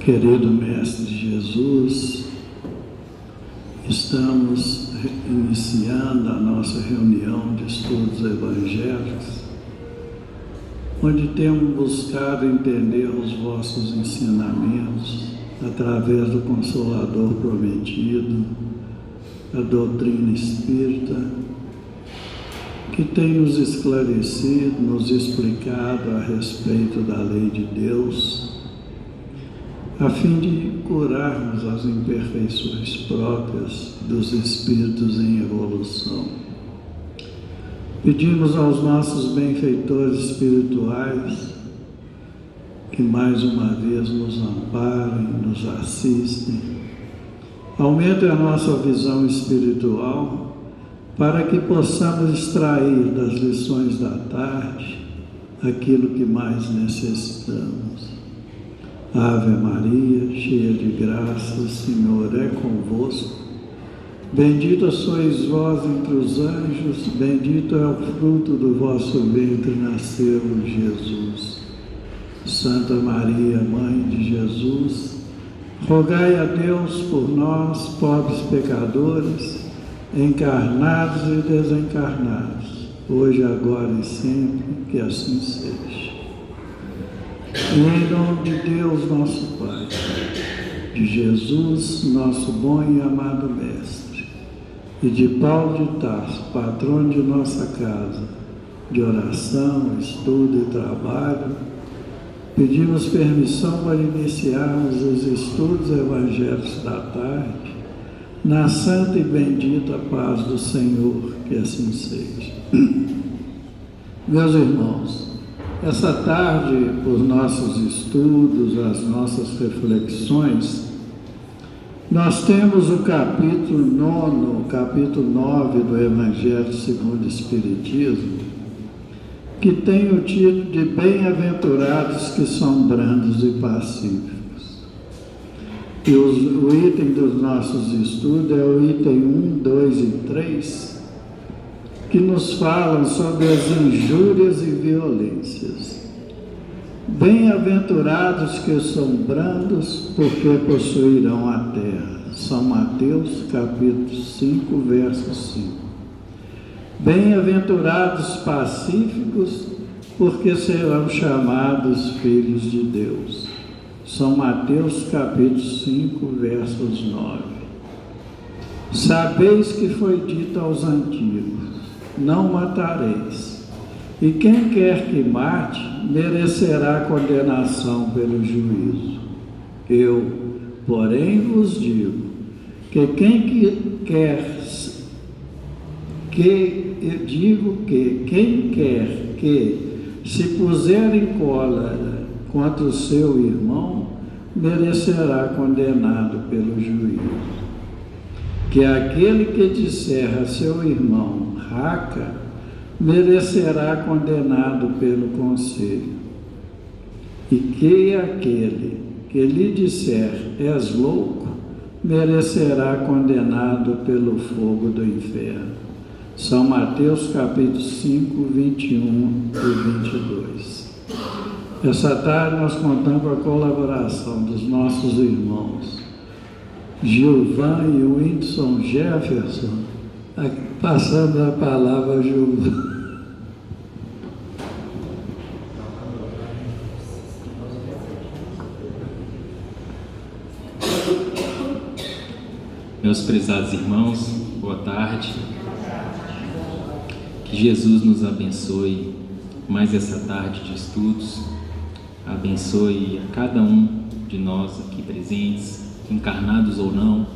Querido Mestre Jesus, estamos iniciando a nossa reunião de estudos evangélicos, onde temos buscado entender os vossos ensinamentos através do Consolador prometido, a doutrina espírita, que tem nos esclarecido, nos explicado a respeito da lei de Deus, a fim de curarmos as imperfeições próprias dos espíritos em evolução. Pedimos aos nossos benfeitores espirituais que mais uma vez nos amparem, nos assistem, aumentem a nossa visão espiritual para que possamos extrair das lições da tarde aquilo que mais necessitamos. Ave Maria, cheia de graça, o Senhor é convosco. Bendita sois vós entre os anjos, bendito é o fruto do vosso ventre, nasceu Jesus. Santa Maria, Mãe de Jesus, rogai a Deus por nós, pobres pecadores, encarnados e desencarnados, hoje, agora e sempre, que assim seja. Em nome de Deus, nosso Pai, de Jesus, nosso bom e amado Mestre, e de Paulo de Tarso, patrono de nossa casa, de oração, estudo e trabalho, pedimos permissão para iniciarmos os estudos evangélicos da tarde, na santa e bendita paz do Senhor, que assim seja. Meus irmãos, essa tarde, por nossos estudos, as nossas reflexões, nós temos o capítulo 9 do Evangelho segundo o Espiritismo, que tem o título de Bem-aventurados que são brandos e pacíficos. E o item dos nossos estudos é o item 1, 2 e 3, que nos falam sobre as injúrias e violências. Bem-aventurados que são brandos, porque possuirão a terra. São Mateus, capítulo 5, verso 5. Bem-aventurados pacíficos, porque serão chamados filhos de Deus. São Mateus, capítulo 5, versos 9. Sabeis que foi dito aos antigos: não matareis, e quem quer que mate, merecerá condenação pelo juízo. Eu, porém, vos digo, que quem quer que se puser em cólera contra o seu irmão, merecerá condenado pelo juízo. Que aquele que disser a seu irmão, raca, merecerá condenado pelo conselho. E que aquele que lhe disser, és louco, merecerá condenado pelo fogo do inferno. São Mateus capítulo 5, 21 e 22. Essa tarde nós contamos com a colaboração dos nossos irmãos Gilvan e Whindersson Jefferson, passando a palavra a Gilvan. Meus prezados irmãos, boa tarde. Que Jesus nos abençoe mais essa tarde de estudos, abençoe a cada um de nós aqui presentes, encarnados ou não,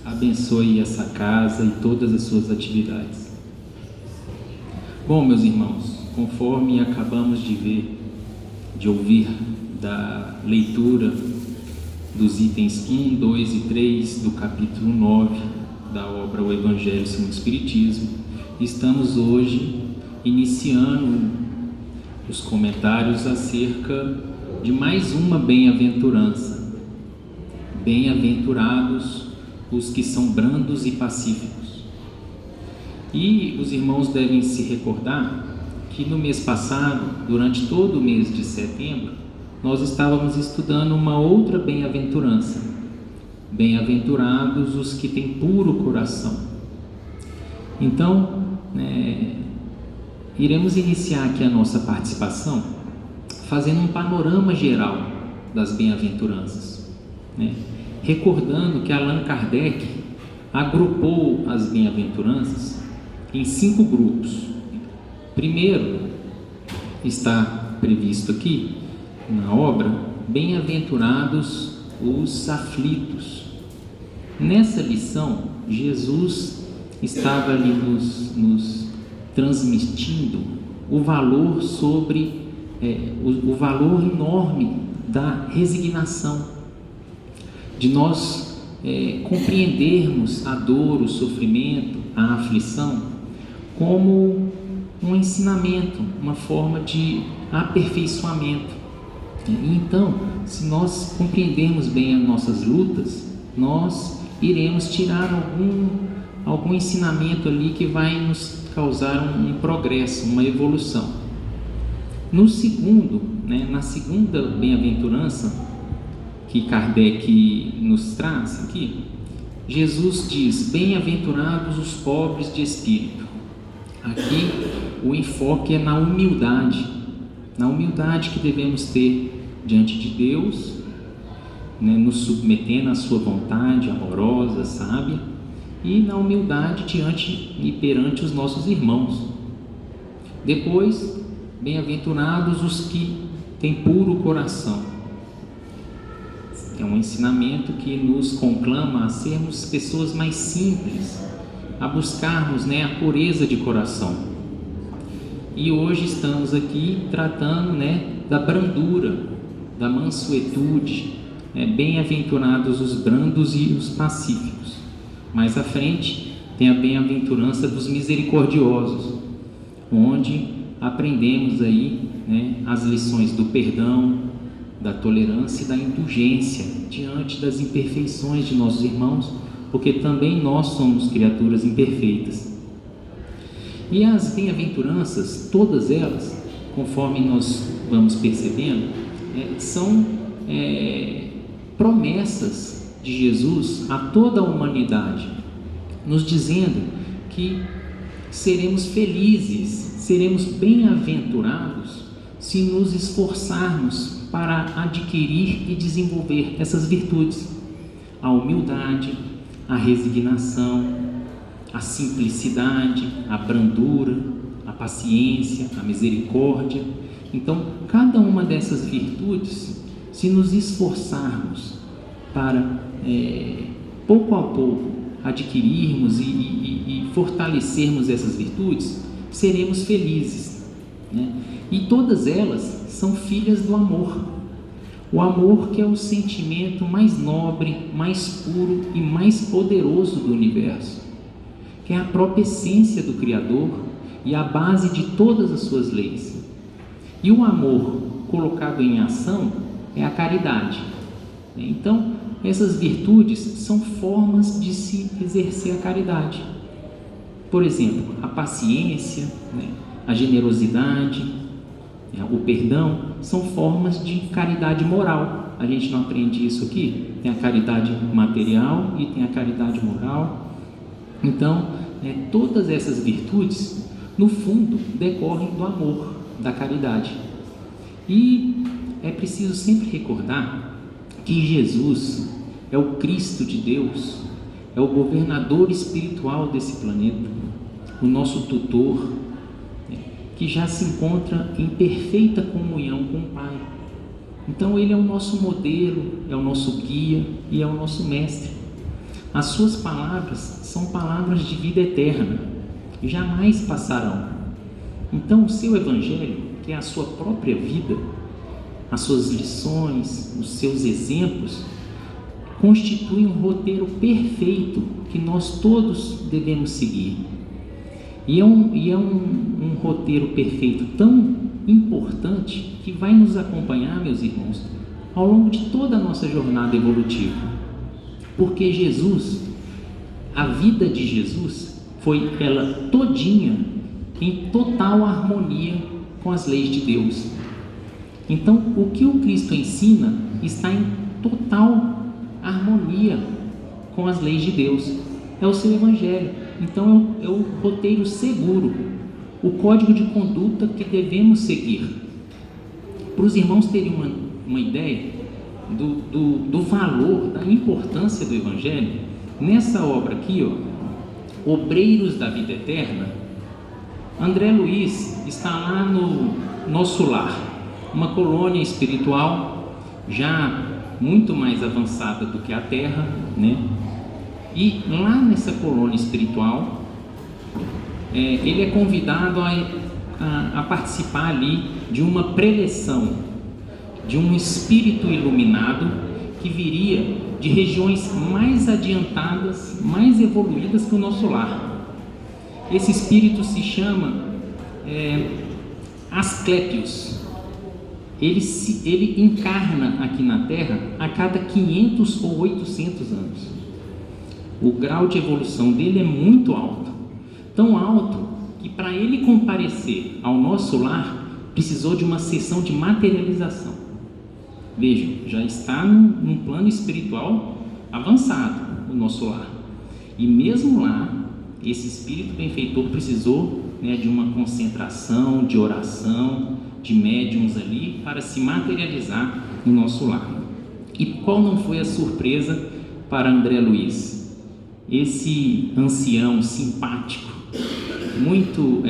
abençoe essa casa e todas as suas atividades. Bom, meus irmãos, conforme acabamos de ouvir da leitura dos itens 1, 2 e 3 do capítulo 9 da obra O Evangelho segundo o Espiritismo, estamos hoje iniciando os comentários acerca de mais uma bem-aventurança. Bem-aventurados os que são brandos e pacíficos. E os irmãos devem se recordar que no mês passado, durante todo o mês de setembro, nós estávamos estudando uma outra bem-aventurança. Bem-aventurados os que têm puro coração. Então, iremos iniciar aqui a nossa participação fazendo um panorama geral das bem-aventuranças, recordando que Allan Kardec agrupou as bem-aventuranças em 5 grupos. Primeiro, está previsto aqui na obra, bem-aventurados os aflitos. Nessa lição, Jesus estava ali nos transmitindo o valor o valor enorme da resignação, de nós compreendermos a dor, o sofrimento, a aflição como um ensinamento, uma forma de aperfeiçoamento. Então, se nós compreendermos bem as nossas lutas, nós iremos tirar algum ensinamento ali que vai nos causar um progresso, uma evolução. No segundo, na segunda bem-aventurança que Kardec nos traz aqui, Jesus diz: bem-aventurados os pobres de espírito. Aqui o enfoque é na humildade que devemos ter diante de Deus, nos submetendo à sua vontade amorosa, sábia, e na humildade diante e perante os nossos irmãos. Depois, bem-aventurados os que têm puro coração. É um ensinamento que nos conclama a sermos pessoas mais simples, a buscarmos a pureza de coração. E hoje estamos aqui tratando da brandura, da mansuetude, bem-aventurados os brandos e os pacíficos. Mais à frente tem a bem-aventurança dos misericordiosos, onde aprendemos aí as lições do perdão, da tolerância e da indulgência diante das imperfeições de nossos irmãos, porque também nós somos criaturas imperfeitas. E as bem-aventuranças, todas elas, conforme nós vamos percebendo, são promessas de Jesus a toda a humanidade, nos dizendo que seremos felizes, seremos bem-aventurados se nos esforçarmos para adquirir e desenvolver essas virtudes: a humildade, a resignação, a simplicidade, a brandura, a paciência, a misericórdia. Então, cada uma dessas virtudes, se nos esforçarmos para, pouco a pouco, adquirirmos e fortalecermos essas virtudes, seremos felizes, E todas elas são filhas do amor. O amor, que é o sentimento mais nobre, mais puro e mais poderoso do universo, que é a própria essência do Criador e a base de todas as suas leis. E o amor colocado em ação é a caridade. Então, essas virtudes são formas de se exercer a caridade. Por exemplo, a paciência, a generosidade, o perdão, são formas de caridade moral. A gente não aprende isso aqui? Tem a caridade material e tem a caridade moral. Então, todas essas virtudes, no fundo, decorrem do amor, da caridade. E é preciso sempre recordar que Jesus é o Cristo de Deus, é o governador espiritual desse planeta, o nosso tutor, que já se encontra em perfeita comunhão com o Pai. Então ele é o nosso modelo, é o nosso guia e é o nosso mestre. As suas palavras são palavras de vida eterna, jamais passarão. Então o seu evangelho, que é a sua própria vida, as suas lições, os seus exemplos, constituem um roteiro perfeito que nós todos devemos seguir. E é um roteiro perfeito tão importante que vai nos acompanhar, meus irmãos, ao longo de toda a nossa jornada evolutiva. Porque Jesus, a vida de Jesus, foi ela todinha em total harmonia com as leis de Deus. Então, o que o Cristo ensina está em total harmonia com as leis de Deus. É o seu Evangelho. Então, é o roteiro seguro, o código de conduta que devemos seguir. Para os irmãos terem uma ideia do valor, da importância do Evangelho, nessa obra aqui, Obreiros da Vida Eterna, André Luiz está lá no Nosso Lar, uma colônia espiritual já muito mais avançada do que a Terra, né? E lá nessa colônia espiritual, ele é convidado a participar ali de uma preleção de um espírito iluminado que viria de regiões mais adiantadas, mais evoluídas que o Nosso Lar. Esse espírito se chama Asclépios. Ele encarna aqui na Terra a cada 500 ou 800 anos. O grau de evolução dele é muito alto, tão alto que para ele comparecer ao Nosso Lar precisou de uma sessão de materialização. Vejam, já está num plano espiritual avançado o Nosso Lar, e mesmo lá esse espírito benfeitor precisou, né, de uma concentração, de oração, de médiuns ali para se materializar no Nosso Lar. E qual não foi a surpresa para André Luiz? Esse ancião simpático, muito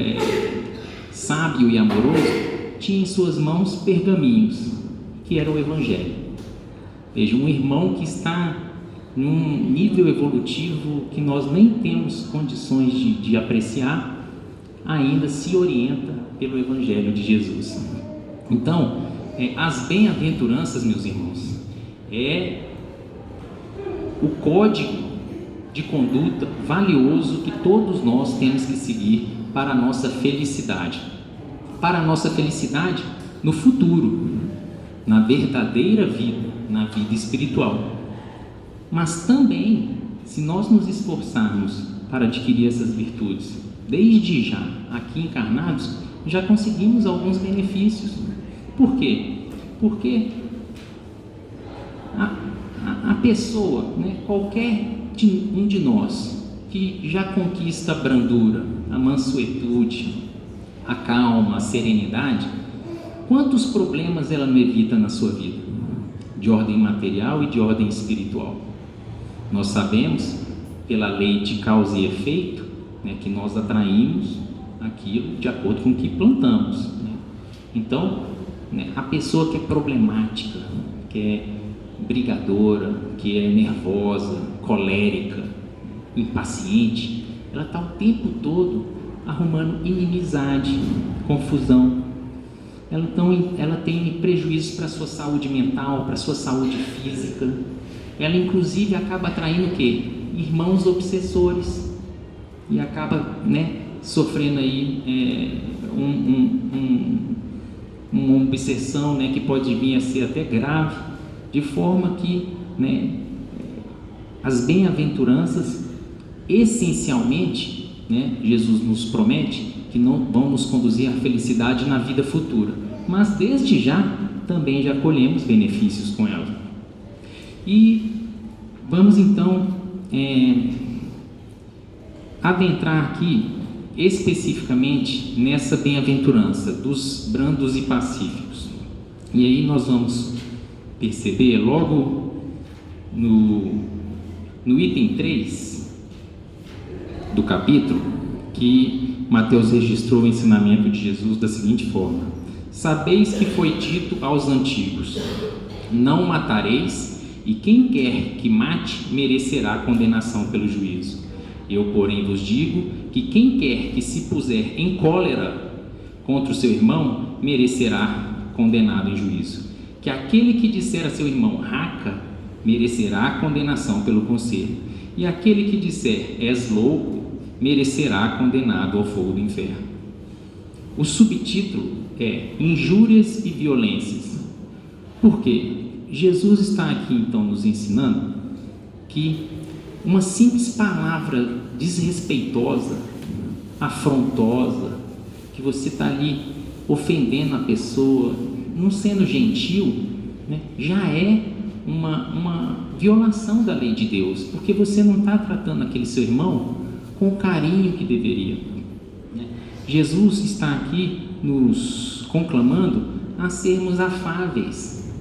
sábio e amoroso, tinha em suas mãos pergaminhos, que era o Evangelho. Veja, um irmão que está num nível evolutivo que nós nem temos condições de apreciar, ainda se orienta pelo Evangelho de Jesus. Então, as bem-aventuranças, meus irmãos, é o código de conduta valioso que todos nós temos que seguir para a nossa felicidade. Para a nossa felicidade no futuro, na verdadeira vida, na vida espiritual. Mas também, se nós nos esforçarmos para adquirir essas virtudes, desde já, aqui encarnados, já conseguimos alguns benefícios. Por quê? Porque a pessoa, né, qualquer um de nós que já conquista a brandura, a mansuetude, a calma, a serenidade, quantos problemas ela não evita na sua vida, de ordem material e de ordem espiritual? Nós sabemos, pela lei de causa e efeito, né, que nós atraímos aquilo de acordo com o que plantamos, né? Então, né, a pessoa que é problemática, que é brigadora, que é nervosa, colérica, impaciente, ela está o tempo todo arrumando inimizade, confusão. Ela tem prejuízos para a sua saúde mental, para a sua saúde física. Ela inclusive acaba atraindo o quê? Irmãos obsessores, e acaba, né, sofrendo aí uma obsessão, né, que pode vir a ser até grave, de forma que, né, as bem-aventuranças, essencialmente, né, Jesus nos promete que não vão nos conduzir à felicidade na vida futura, mas desde já também já colhemos benefícios com ela. E vamos então adentrar aqui especificamente nessa bem-aventurança dos brandos e pacíficos. E aí nós vamos perceber logo no item 3 do capítulo que Mateus registrou o ensinamento de Jesus da seguinte forma: sabeis que foi dito aos antigos, não matareis, e quem quer que mate merecerá condenação pelo juízo. Eu, porém, vos digo que quem quer que se puser em cólera contra o seu irmão merecerá condenado em juízo. Que aquele que disser a seu irmão raca merecerá condenação pelo conselho, e aquele que disser és louco merecerá condenado ao fogo do inferno. O subtítulo é injúrias e violências. Por quê? Jesus está aqui então nos ensinando que uma simples palavra desrespeitosa, afrontosa, que você está ali ofendendo a pessoa, não sendo gentil, né, já é uma violação da lei de Deus, porque você não está tratando aquele seu irmão com o carinho que deveria. Jesus está aqui nos conclamando a sermos afáveis,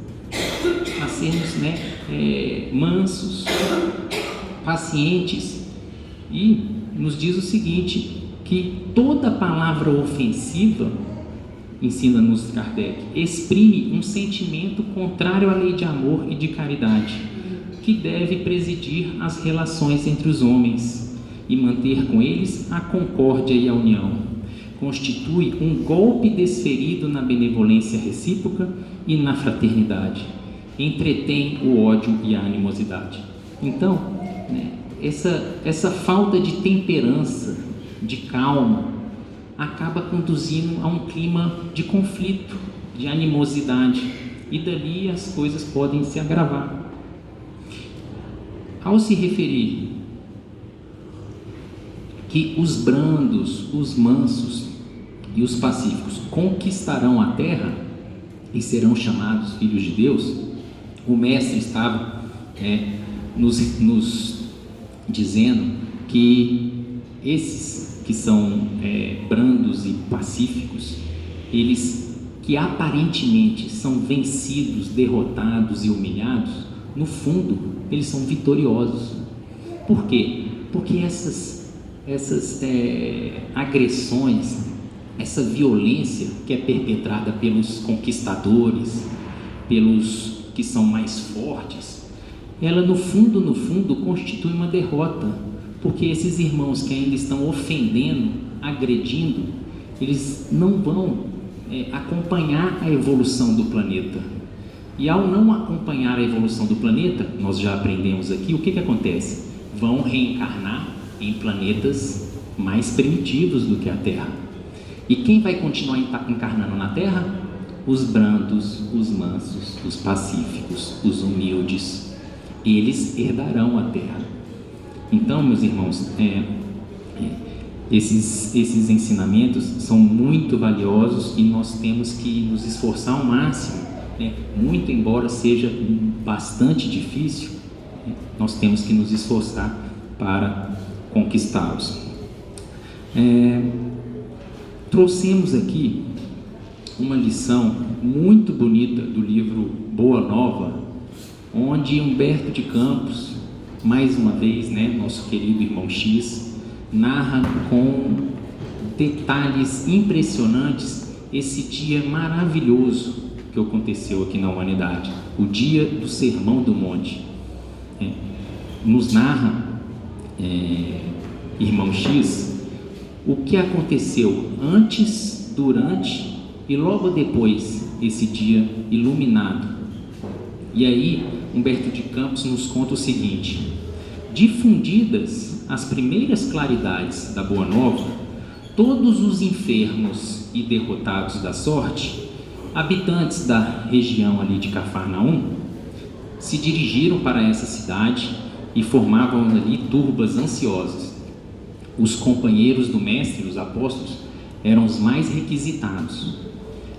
a sermos, mansos, pacientes, e nos diz o seguinte, que toda palavra ofensiva, ensina-nos Kardec, exprime um sentimento contrário à lei de amor e de caridade, que deve presidir as relações entre os homens e manter com eles a concórdia e a união. Constitui um golpe desferido na benevolência recíproca e na fraternidade. Entretém o ódio e a animosidade. Então, essa falta de temperança, de calma, acaba conduzindo a um clima de conflito, de animosidade, e dali as coisas podem se agravar. Ao se referir que os brandos, os mansos e os pacíficos conquistarão a terra e serão chamados filhos de Deus, o mestre estava nos dizendo que esses que são brandos e pacíficos, eles que aparentemente são vencidos, derrotados e humilhados, no fundo eles são vitoriosos. Por quê? Porque essas agressões, essa violência que é perpetrada pelos conquistadores, pelos que são mais fortes, ela no fundo constitui uma derrota, porque esses irmãos que ainda estão ofendendo, agredindo, eles não vão acompanhar a evolução do planeta. E ao não acompanhar a evolução do planeta, nós já aprendemos aqui, o que acontece? Vão reencarnar em planetas mais primitivos do que a Terra. E quem vai continuar encarnando na Terra? Os brandos, os mansos, os pacíficos, os humildes. Eles herdarão a Terra. Então, meus irmãos, esses ensinamentos são muito valiosos e nós temos que nos esforçar ao máximo, muito embora seja bastante difícil, nós temos que nos esforçar para conquistá-los. Trouxemos aqui uma lição muito bonita do livro Boa Nova, onde Humberto de Campos, mais uma vez, nosso querido irmão X, narra com detalhes impressionantes esse dia maravilhoso que aconteceu aqui na humanidade, o dia do Sermão do Monte. Nos narra, irmão X, o que aconteceu antes, durante e logo depois esse dia iluminado. E aí Humberto de Campos nos conta o seguinte: difundidas as primeiras claridades da Boa Nova, todos os enfermos e derrotados da sorte, habitantes da região ali de Cafarnaum, se dirigiram para essa cidade e formavam ali turbas ansiosas. Os companheiros do mestre, os apóstolos, eram os mais requisitados,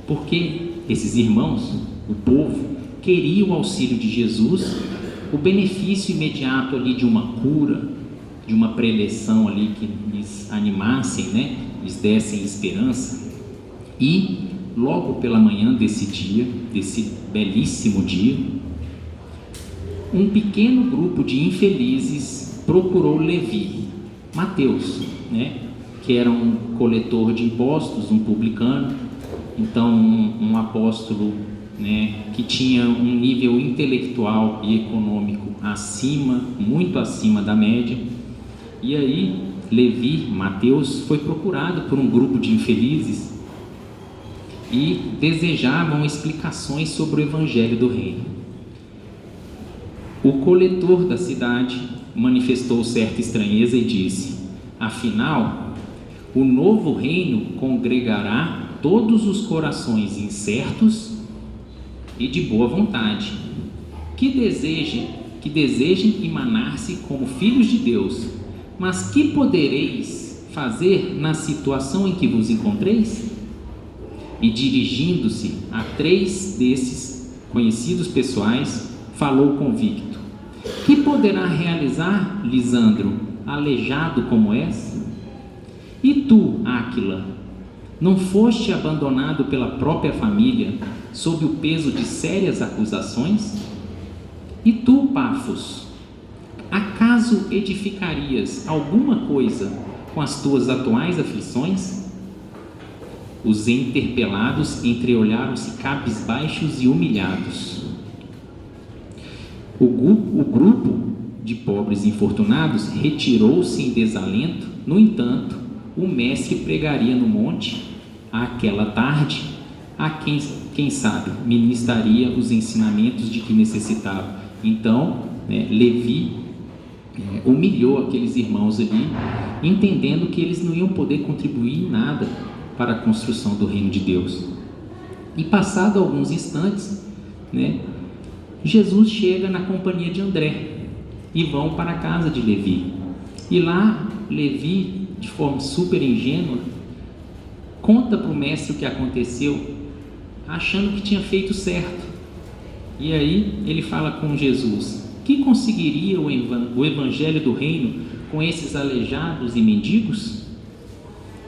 porque esses irmãos, o povo, queria o auxílio de Jesus, o benefício imediato ali de uma cura, de uma preleção ali que lhes animassem, lhes dessem esperança. E logo pela manhã desse dia, desse belíssimo dia, um pequeno grupo de infelizes procurou Levi, Mateus, que era um coletor de impostos, um publicano, então um apóstolo, que tinha um nível intelectual e econômico muito acima da média. E aí Levi, Mateus, foi procurado por um grupo de infelizes e desejavam explicações sobre o Evangelho do Reino. O coletor da cidade manifestou certa estranheza e disse: afinal, o novo reino congregará todos os corações incertos e de boa vontade, que desejem emanar-se como filhos de Deus. Mas que podereis fazer na situação em que vos encontreis? e, dirigindo-se a 3 desses conhecidos pessoais, falou convicto: que poderá realizar, Lisandro, aleijado como és? E tu, Áquila, não foste abandonado pela própria família sob o peso de sérias acusações? E tu, Pafos, acaso edificarias alguma coisa com as tuas atuais aflições? Os interpelados entreolharam-se cabisbaixos e humilhados. O grupo de pobres infortunados retirou-se em desalento. No entanto, o mestre pregaria no monte àquela tarde, a quem sabe ministraria os ensinamentos de que necessitava. Então, Levi humilhou aqueles irmãos ali, entendendo que eles não iam poder contribuir em nada para a construção do reino de Deus. E passado alguns instantes, Jesus chega na companhia de André e vão para a casa de Levi. E lá, Levi, de forma super ingênua, conta para o mestre o que aconteceu, achando que tinha feito certo. E aí ele fala com Jesus: que conseguiria o evangelho do reino com esses aleijados e mendigos?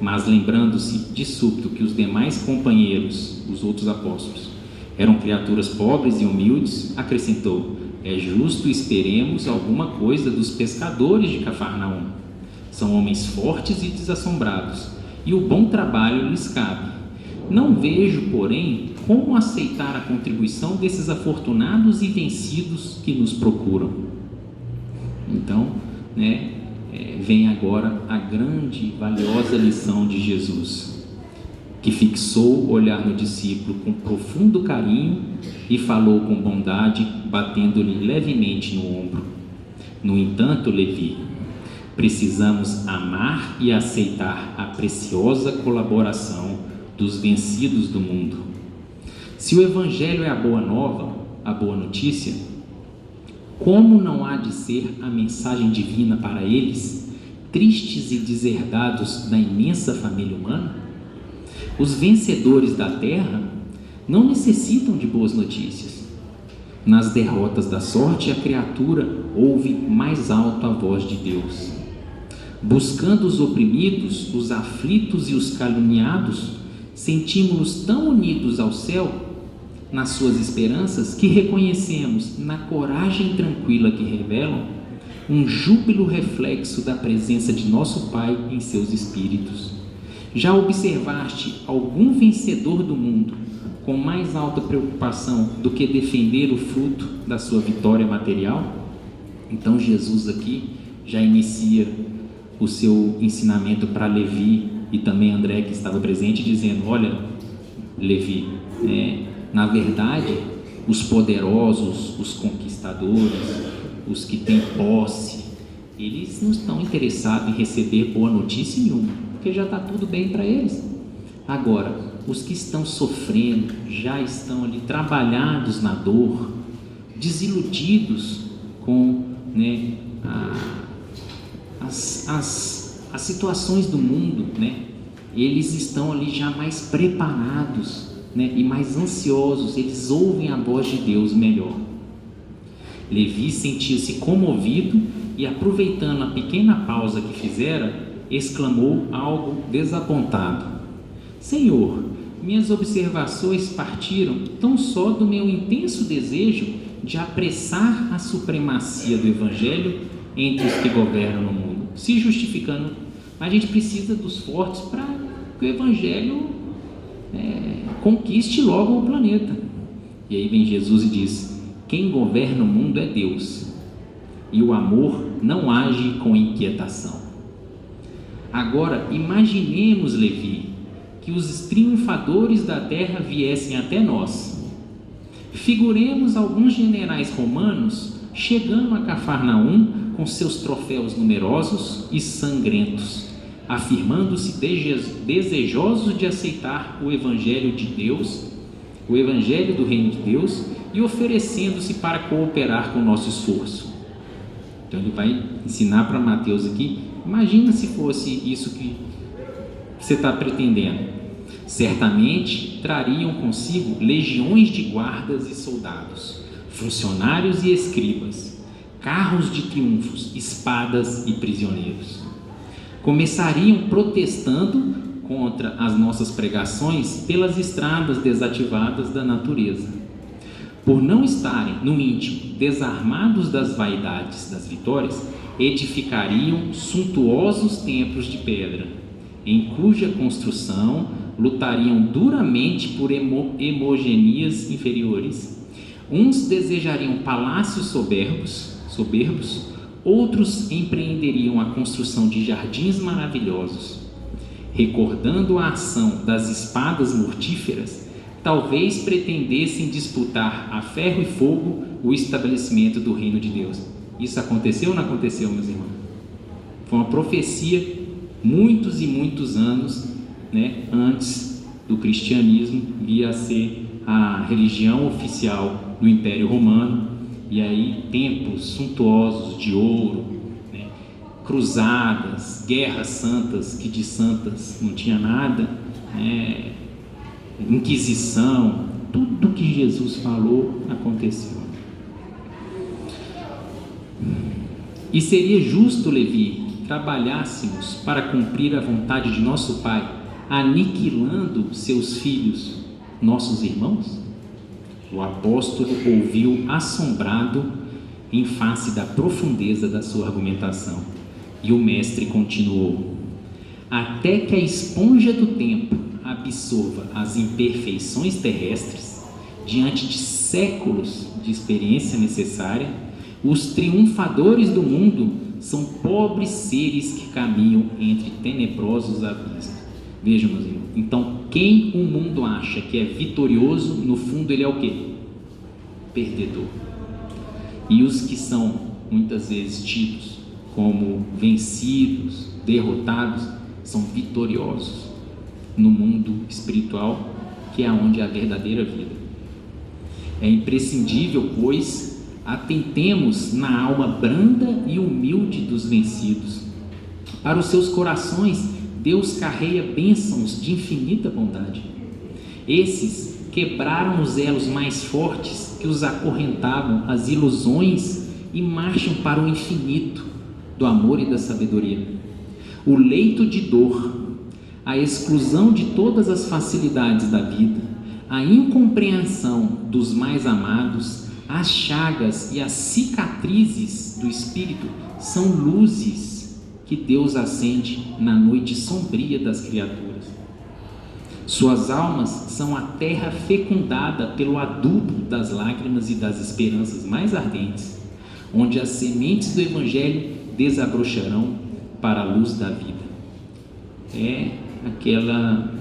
Mas lembrando-se de súbito que os demais companheiros, os outros apóstolos, eram criaturas pobres e humildes, acrescentou: é justo esperemos alguma coisa dos pescadores de Cafarnaum. São homens fortes e desassombrados, e o bom trabalho lhes cabe. Não vejo, porém, como aceitar a contribuição desses afortunados e vencidos que nos procuram. Então, vem agora a grande e valiosa lição de Jesus, que fixou o olhar no discípulo com profundo carinho e falou com bondade, batendo-lhe levemente no ombro: no entanto, Levi, precisamos amar e aceitar a preciosa colaboração dos vencidos do mundo. Se o Evangelho é a boa nova, a boa notícia, como não há de ser a mensagem divina para eles, tristes e deserdados da imensa família humana? Os vencedores da terra não necessitam de boas notícias. Nas derrotas da sorte, a criatura ouve mais alto a voz de Deus. Buscando os oprimidos, os aflitos e os caluniados, sentimos-nos tão unidos ao céu, nas suas esperanças, que reconhecemos, na coragem tranquila que revelam, um júbilo reflexo da presença de nosso Pai em seus espíritos. Já observaste algum vencedor do mundo com mais alta preocupação do que defender o fruto da sua vitória material? Então Jesus aqui já inicia o seu ensinamento para Levi e também André, que estava presente, dizendo: olha, Levi, na verdade, os poderosos, os conquistadores, os que têm posse, eles não estão interessados em receber boa notícia nenhuma, porque já está tudo bem para eles. Agora, os que estão sofrendo, já estão ali trabalhados na dor, desiludidos com as situações do mundo, eles estão ali já mais preparados, e mais ansiosos, eles ouvem a voz de Deus melhor. Levi sentia-se comovido e, aproveitando a pequena pausa que fizera, exclamou algo desapontado: Senhor, minhas observações partiram tão só do meu intenso desejo de apressar a supremacia do Evangelho entre os que governam no mundo, se justificando. Mas a gente precisa dos fortes para que o Evangelho conquiste logo o planeta. E aí vem Jesus e diz: quem governa o mundo é Deus, e o amor não age com inquietação. Agora imaginemos, Levi, que os triunfadores da terra viessem até nós. Figuremos alguns generais romanos chegando a Cafarnaum com seus troféus numerosos e sangrentos, afirmando-se desejosos de aceitar o Evangelho de Deus, o Evangelho do Reino de Deus, e oferecendo-se para cooperar com o nosso esforço. Então ele vai ensinar para Mateus aqui: imagina se fosse isso que você está pretendendo. Certamente trariam consigo legiões de guardas e soldados, funcionários e escribas, carros de triunfos, espadas e prisioneiros. Começariam protestando contra as nossas pregações pelas estradas desativadas da natureza. Por não estarem, no íntimo, desarmados das vaidades das vitórias, edificariam suntuosos templos de pedra, em cuja construção lutariam duramente por hemogenias inferiores. Uns desejariam palácios soberbos, outros empreenderiam a construção de jardins maravilhosos. Recordando a ação das espadas mortíferas, talvez pretendessem disputar a ferro e fogo o estabelecimento do reino de Deus. Isso aconteceu ou não aconteceu, meus irmãos? Foi uma profecia muitos e muitos anos, antes do cristianismo vir a ser a religião oficial do Império Romano. E aí templos suntuosos de ouro, cruzadas, guerras santas, que de santas não tinha nada, Inquisição, tudo que Jesus falou aconteceu. E seria justo, Levi, trabalhássemos para cumprir a vontade de nosso Pai, aniquilando seus filhos, nossos irmãos? O apóstolo ouviu assombrado em face da profundeza da sua argumentação. E o mestre continuou: até que a esponja do tempo absorva as imperfeições terrestres, diante de séculos de experiência necessária, os triunfadores do mundo são pobres seres que caminham entre tenebrosos abismos. Vejam, meus irmãos, então quem o mundo acha que é vitorioso, no fundo ele é o quê? Perdedor. E os que são muitas vezes tidos como vencidos, derrotados, são vitoriosos no mundo espiritual, que é onde é a verdadeira vida. É imprescindível, pois, atentemos na alma branda e humilde dos vencidos. Para os seus corações, Deus carrega bênçãos de infinita bondade. Esses quebraram os elos mais fortes que os acorrentavam às ilusões e marcham para o infinito do amor e da sabedoria. O leito de dor, a exclusão de todas as facilidades da vida, a incompreensão dos mais amados, as chagas e as cicatrizes do espírito são luzes que Deus acende na noite sombria das criaturas. Suas almas são a terra fecundada pelo adubo das lágrimas e das esperanças mais ardentes, onde as sementes do Evangelho desabrocharão para a luz da vida. É aquela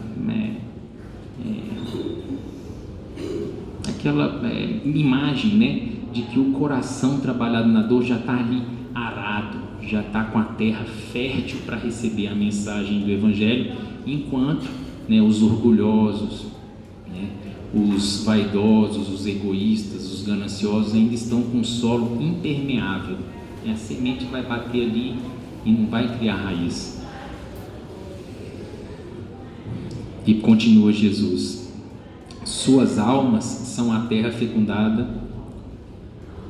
imagem, de que o coração trabalhado na dor já está ali arado, já está com a terra fértil para receber a mensagem do Evangelho, enquanto os orgulhosos, os vaidosos, os egoístas, os gananciosos ainda estão com um solo impermeável. A semente vai bater ali e não vai criar raiz. E continua Jesus: suas almas são a terra fecundada,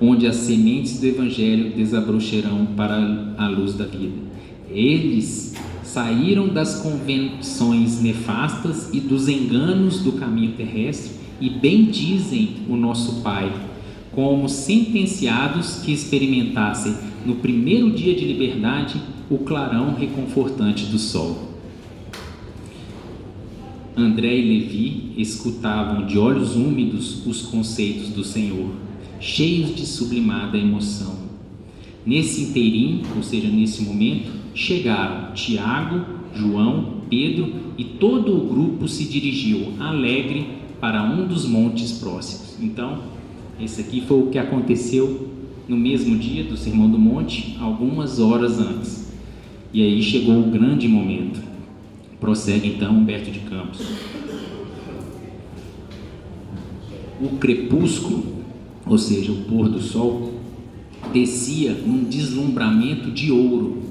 onde as sementes do Evangelho desabrocharão para a luz da vida. Eles saíram das convenções nefastas e dos enganos do caminho terrestre e bendizem o nosso Pai, como sentenciados que experimentassem no primeiro dia de liberdade o clarão reconfortante do sol. André e Levi escutavam de olhos úmidos os conceitos do Senhor, cheios de sublimada emoção. Nesse inteirinho, ou seja, nesse momento, chegaram Tiago, João, Pedro e todo o grupo se dirigiu alegre para um dos montes próximos. Então, esse aqui foi o que aconteceu no mesmo dia do Sermão do Monte, algumas horas antes. E aí chegou o grande momento. Prossegue então Humberto de Campos. O crepúsculo, ou seja, o pôr do sol, descia num deslumbramento de ouro,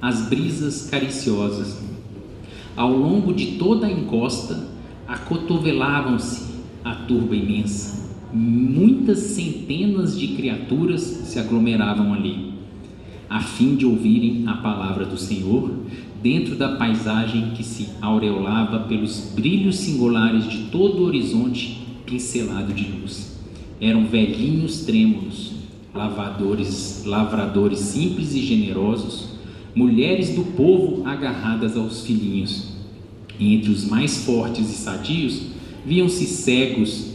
as brisas cariciosas. Ao longo de toda a encosta, acotovelavam-se a turba imensa. Muitas centenas de criaturas se aglomeravam ali, a fim de ouvirem a palavra do Senhor, dentro da paisagem que se aureolava pelos brilhos singulares de todo o horizonte pincelado de luz. Eram velhinhos trêmulos, lavradores simples e generosos, mulheres do povo agarradas aos filhinhos. E entre os mais fortes e sadios, viam-se cegos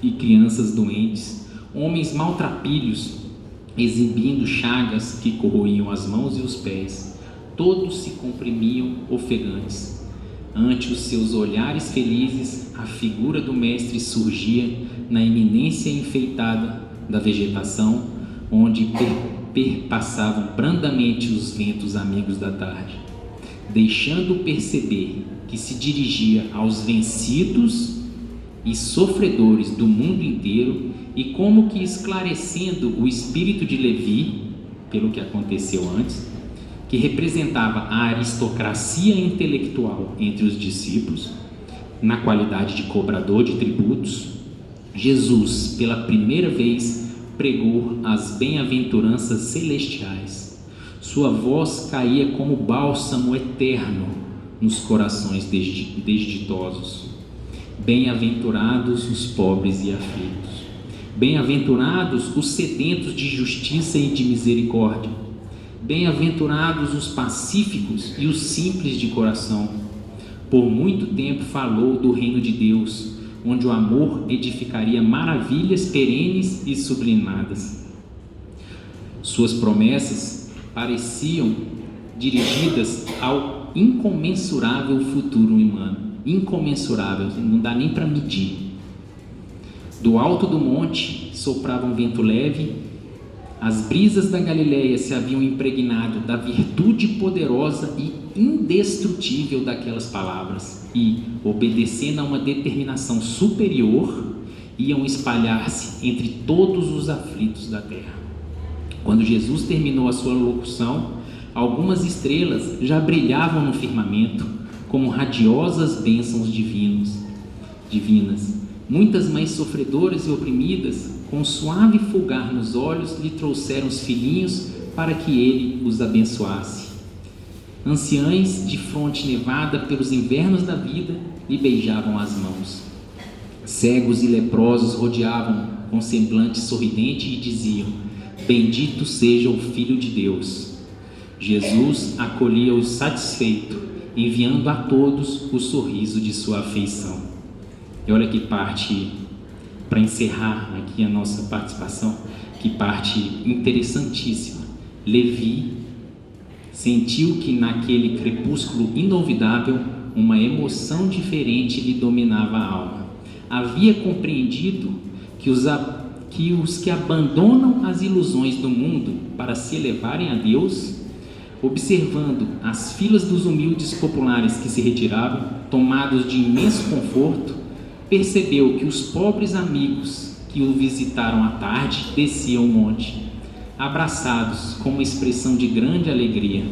e crianças doentes, homens maltrapilhos, exibindo chagas que corroíam as mãos e os pés. Todos se comprimiam ofegantes. Ante os seus olhares felizes, a figura do mestre surgia na eminência enfeitada da vegetação, onde perpassavam brandamente os ventos amigos da tarde, deixando perceber que se dirigia aos vencidos e sofredores do mundo inteiro, e como que esclarecendo o espírito de Levi, pelo que aconteceu antes, que representava a aristocracia intelectual entre os discípulos, na qualidade de cobrador de tributos, Jesus, pela primeira vez, pregou as bem-aventuranças celestiais. Sua voz caía como bálsamo eterno nos corações desditosos. Bem-aventurados os pobres e aflitos. Bem-aventurados os sedentos de justiça e de misericórdia. Bem-aventurados os pacíficos e os simples de coração. Por muito tempo falou do reino de Deus, onde o amor edificaria maravilhas perenes e sublimadas. Suas promessas pareciam dirigidas ao incomensurável futuro humano. Incomensurável, não dá nem para medir. Do alto do monte soprava um vento leve. As brisas da Galileia se haviam impregnado da virtude poderosa e indestrutível daquelas palavras e, obedecendo a uma determinação superior, iam espalhar-se entre todos os aflitos da terra. Quando Jesus terminou a sua locução, algumas estrelas já brilhavam no firmamento como radiosas bênçãos divinas. Muitas mães sofredoras e oprimidas, com suave fulgar nos olhos, lhe trouxeram os filhinhos para que ele os abençoasse. Anciães de fronte nevada pelos invernos da vida lhe beijavam as mãos. Cegos e leprosos rodeavam com semblante sorridente e diziam: bendito seja o Filho de Deus. Jesus acolhia-os satisfeito, enviando a todos o sorriso de sua afeição. E olha que parte, para encerrar aqui a nossa participação, que parte interessantíssima. Levi sentiu que naquele crepúsculo inovidável uma emoção diferente lhe dominava a alma. Havia compreendido que os que abandonam as ilusões do mundo para se elevarem a Deus, observando as filas dos humildes populares que se retiravam, tomados de imenso conforto, percebeu que os pobres amigos que o visitaram à tarde desciam o monte, abraçados com uma expressão de grande alegria,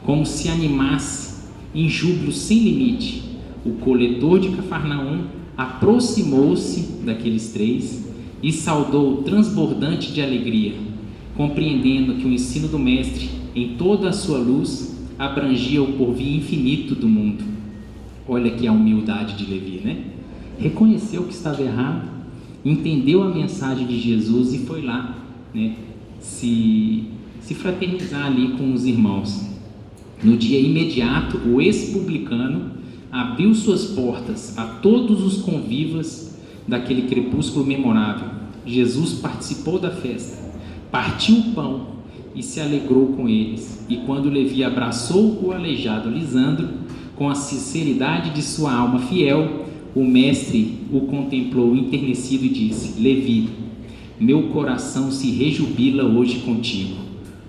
como se animasse em júbilo sem limite. O coletor de Cafarnaum aproximou-se daqueles três e saudou transbordante de alegria, compreendendo que o ensino do Mestre, em toda a sua luz, abrangia o porvir infinito do mundo. Olha aqui a humildade de Levi, né? Reconheceu que estava errado, entendeu a mensagem de Jesus e foi lá, né, se fraternizar ali com os irmãos. No dia imediato, o ex-publicano abriu suas portas a todos os convivas daquele crepúsculo memorável. Jesus participou da festa, partiu o pão e se alegrou com eles. E quando Levi abraçou o aleijado Lisandro, com a sinceridade de sua alma fiel, o mestre o contemplou enternecido e disse: Levi, meu coração se rejubila hoje contigo,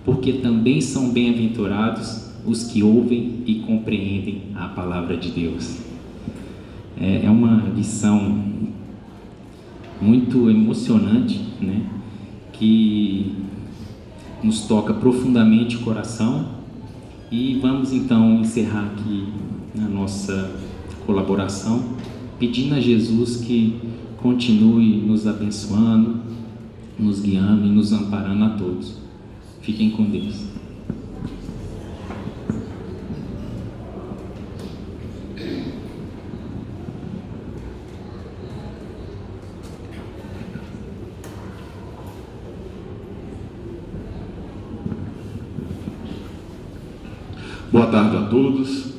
porque também são bem-aventurados os que ouvem e compreendem a palavra de Deus. É uma lição muito emocionante, né? Que nos toca profundamente o coração. E vamos então encerrar aqui na nossa colaboração, pedindo a Jesus que continue nos abençoando, nos guiando e nos amparando a todos. Fiquem com Deus. Boa tarde a todos.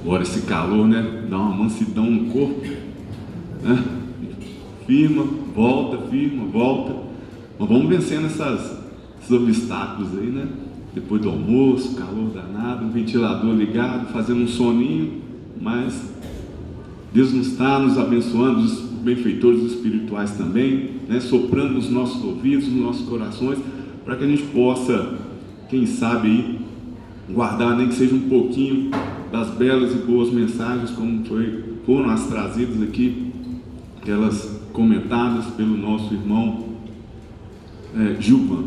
Agora esse calor, né? Dá uma mansidão no corpo, né? Firma, volta. Mas vamos vencendo esses obstáculos aí, né? Depois do almoço, calor danado, ventilador ligado, fazendo um soninho, mas Deus nos está nos abençoando, os benfeitores espirituais também, né? Soprando nos nossos ouvidos, nos nossos corações, para que a gente possa, quem sabe aí, guardar nem que seja um pouquinho das belas e boas mensagens como foram as trazidas aqui, aquelas comentadas pelo nosso irmão Gilvan.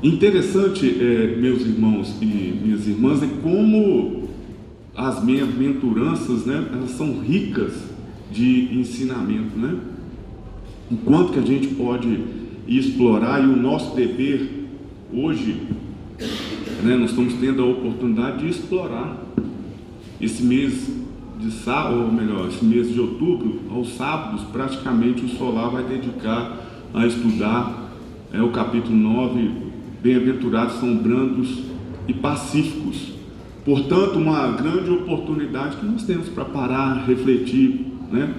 Interessante, meus irmãos e minhas irmãs, é como as bem-aventuranças, né, elas são ricas de ensinamento, né? O quanto que a gente pode explorar, e o nosso dever hoje, né, nós estamos tendo a oportunidade de explorar esse mês esse mês de outubro, aos sábados, praticamente o Solar vai dedicar a estudar o capítulo 9, bem-aventurados são brandos e pacíficos. Portanto, uma grande oportunidade que nós temos para parar, refletir, né?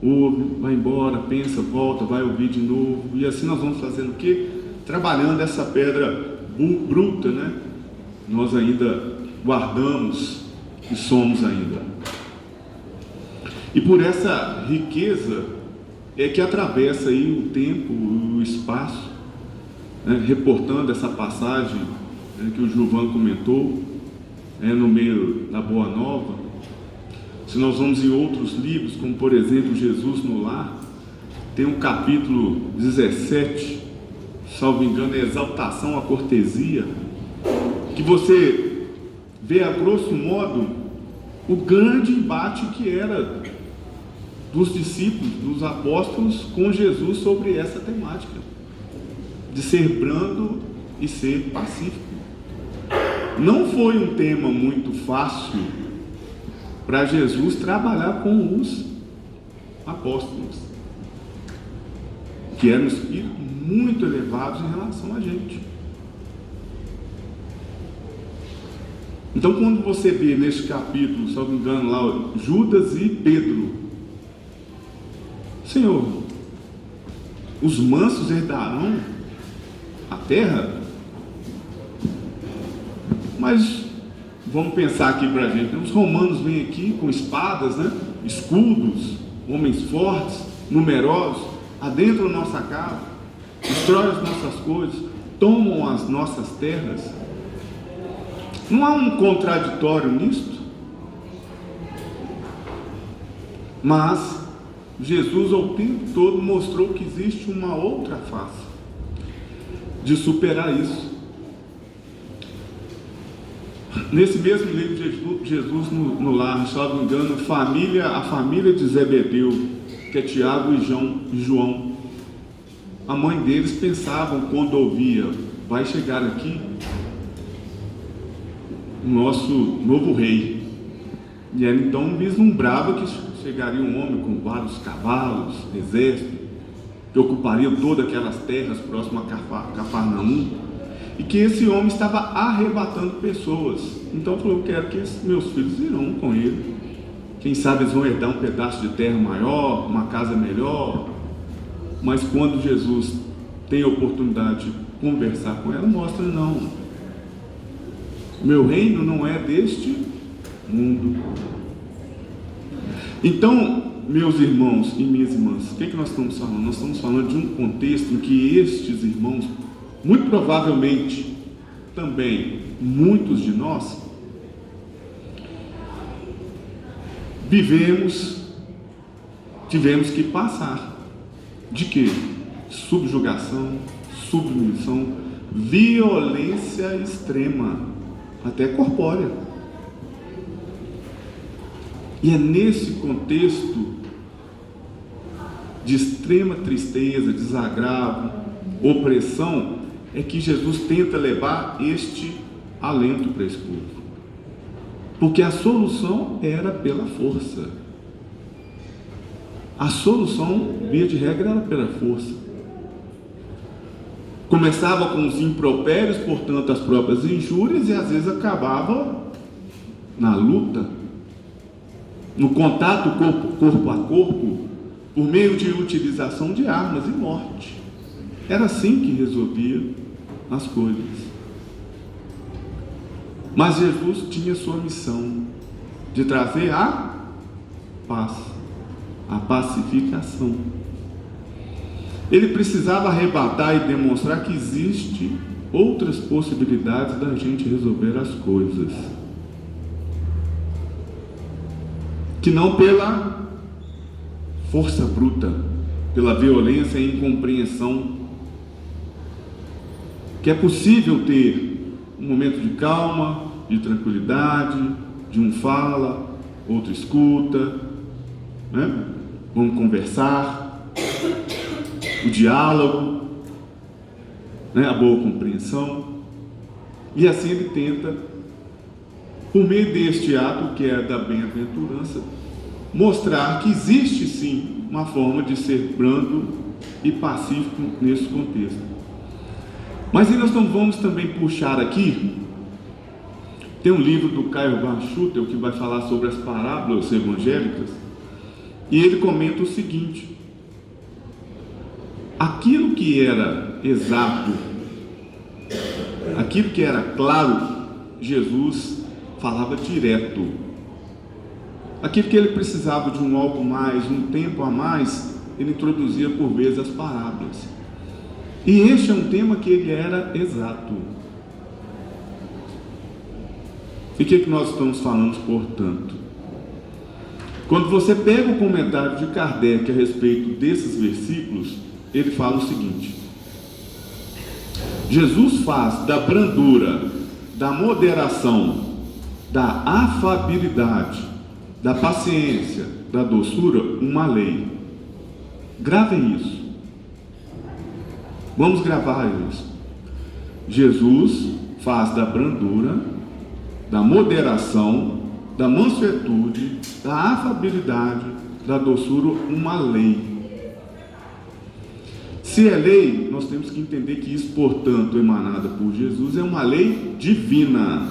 Ouve, vai embora, pensa, volta, vai ouvir de novo, e assim nós vamos fazendo o quê? Trabalhando essa pedra bruta, né? Nós ainda guardamos e somos ainda. E por essa riqueza é que atravessa aí o tempo, o espaço, né? Reportando essa passagem, né, que o Gilvan comentou, no meio da Boa Nova. Se nós vamos em outros livros, como por exemplo Jesus no Lar, tem um capítulo 17, salvo engano, é Exaltação à Cortesia, que você vê a grosso modo o grande embate que era dos discípulos, dos apóstolos com Jesus sobre essa temática de ser brando e ser pacífico. Não foi um tema muito fácil para Jesus trabalhar com os apóstolos, que eram espíritos muito elevados em relação a gente. Então, quando você vê neste capítulo, se não me engano, lá Judas e Pedro, Senhor, os mansos herdarão a terra? Mas vamos pensar aqui para a gente, os romanos vêm aqui com espadas, né? Escudos, homens fortes, numerosos, adentram a nossa casa, destroem as nossas coisas, tomam as nossas terras. Não há um contraditório nisto? Mas Jesus ao tempo todo mostrou que existe uma outra face de superar isso. Nesse mesmo livro de Jesus no Lar, se não me engano, a família de Zebedeu, que é Tiago e João, a mãe deles pensavam quando ouvia, vai chegar aqui o nosso novo rei. E ela então vislumbrava que chegaria um homem com vários cavalos, exército, que ocuparia todas aquelas terras próximas a Cafarnaum, e que esse homem estava arrebatando pessoas. Então falou: eu quero que esses meus filhos irão com ele, quem sabe eles vão herdar um pedaço de terra maior, uma casa melhor. Mas quando Jesus tem a oportunidade de conversar com ela, mostra: não, meu reino não é deste mundo. Então, meus irmãos e minhas irmãs, o que nós estamos falando? Nós estamos falando de um contexto em que estes irmãos, muito provavelmente também muitos de nós, tivemos que passar de quê? Subjugação, submissão, violência extrema, até corpórea. E é nesse contexto de extrema tristeza, desagravo, opressão, é que Jesus tenta levar este alento para esse povo. Porque a solução era pela força. A solução, via de regra, era pela força. Começava com os impropérios, portanto, as próprias injúrias, e às vezes acabava na luta, no contato corpo a corpo, por meio de utilização de armas e morte. Era assim que resolvia as coisas. Mas Jesus tinha sua missão de trazer a paz, a pacificação. Ele precisava arrebatar e demonstrar que existe outras possibilidades da gente resolver as coisas, que não pela força bruta, pela violência e incompreensão, que é possível ter um momento de calma, de tranquilidade, de um fala, outro escuta, né? Vamos conversar, o diálogo, né? A boa compreensão. E assim ele tenta, por meio deste ato que é da bem-aventurança, mostrar que existe sim uma forma de ser brando e pacífico nesse contexto. Mas nós não vamos também puxar aqui, tem um livro do Caio Van Schutel que vai falar sobre as parábolas evangélicas, e ele comenta o seguinte: aquilo que era exato, aquilo que era claro, Jesus falava direto. Aquilo que ele precisava de um algo mais, um tempo a mais, ele introduzia por vezes as parábolas. E este é um tema que ele era exato. E o que nós estamos falando, portanto? Quando você pega o comentário de Kardec a respeito desses versículos, ele fala o seguinte: Jesus faz da brandura, da moderação, da afabilidade, da paciência, da doçura, uma lei. Gravem isso. Vamos gravar isso. Jesus faz da brandura, da moderação, da mansuetude, da afabilidade, da doçura, uma lei. Se é lei, nós temos que entender que isso, portanto, emanada por Jesus, é uma lei divina.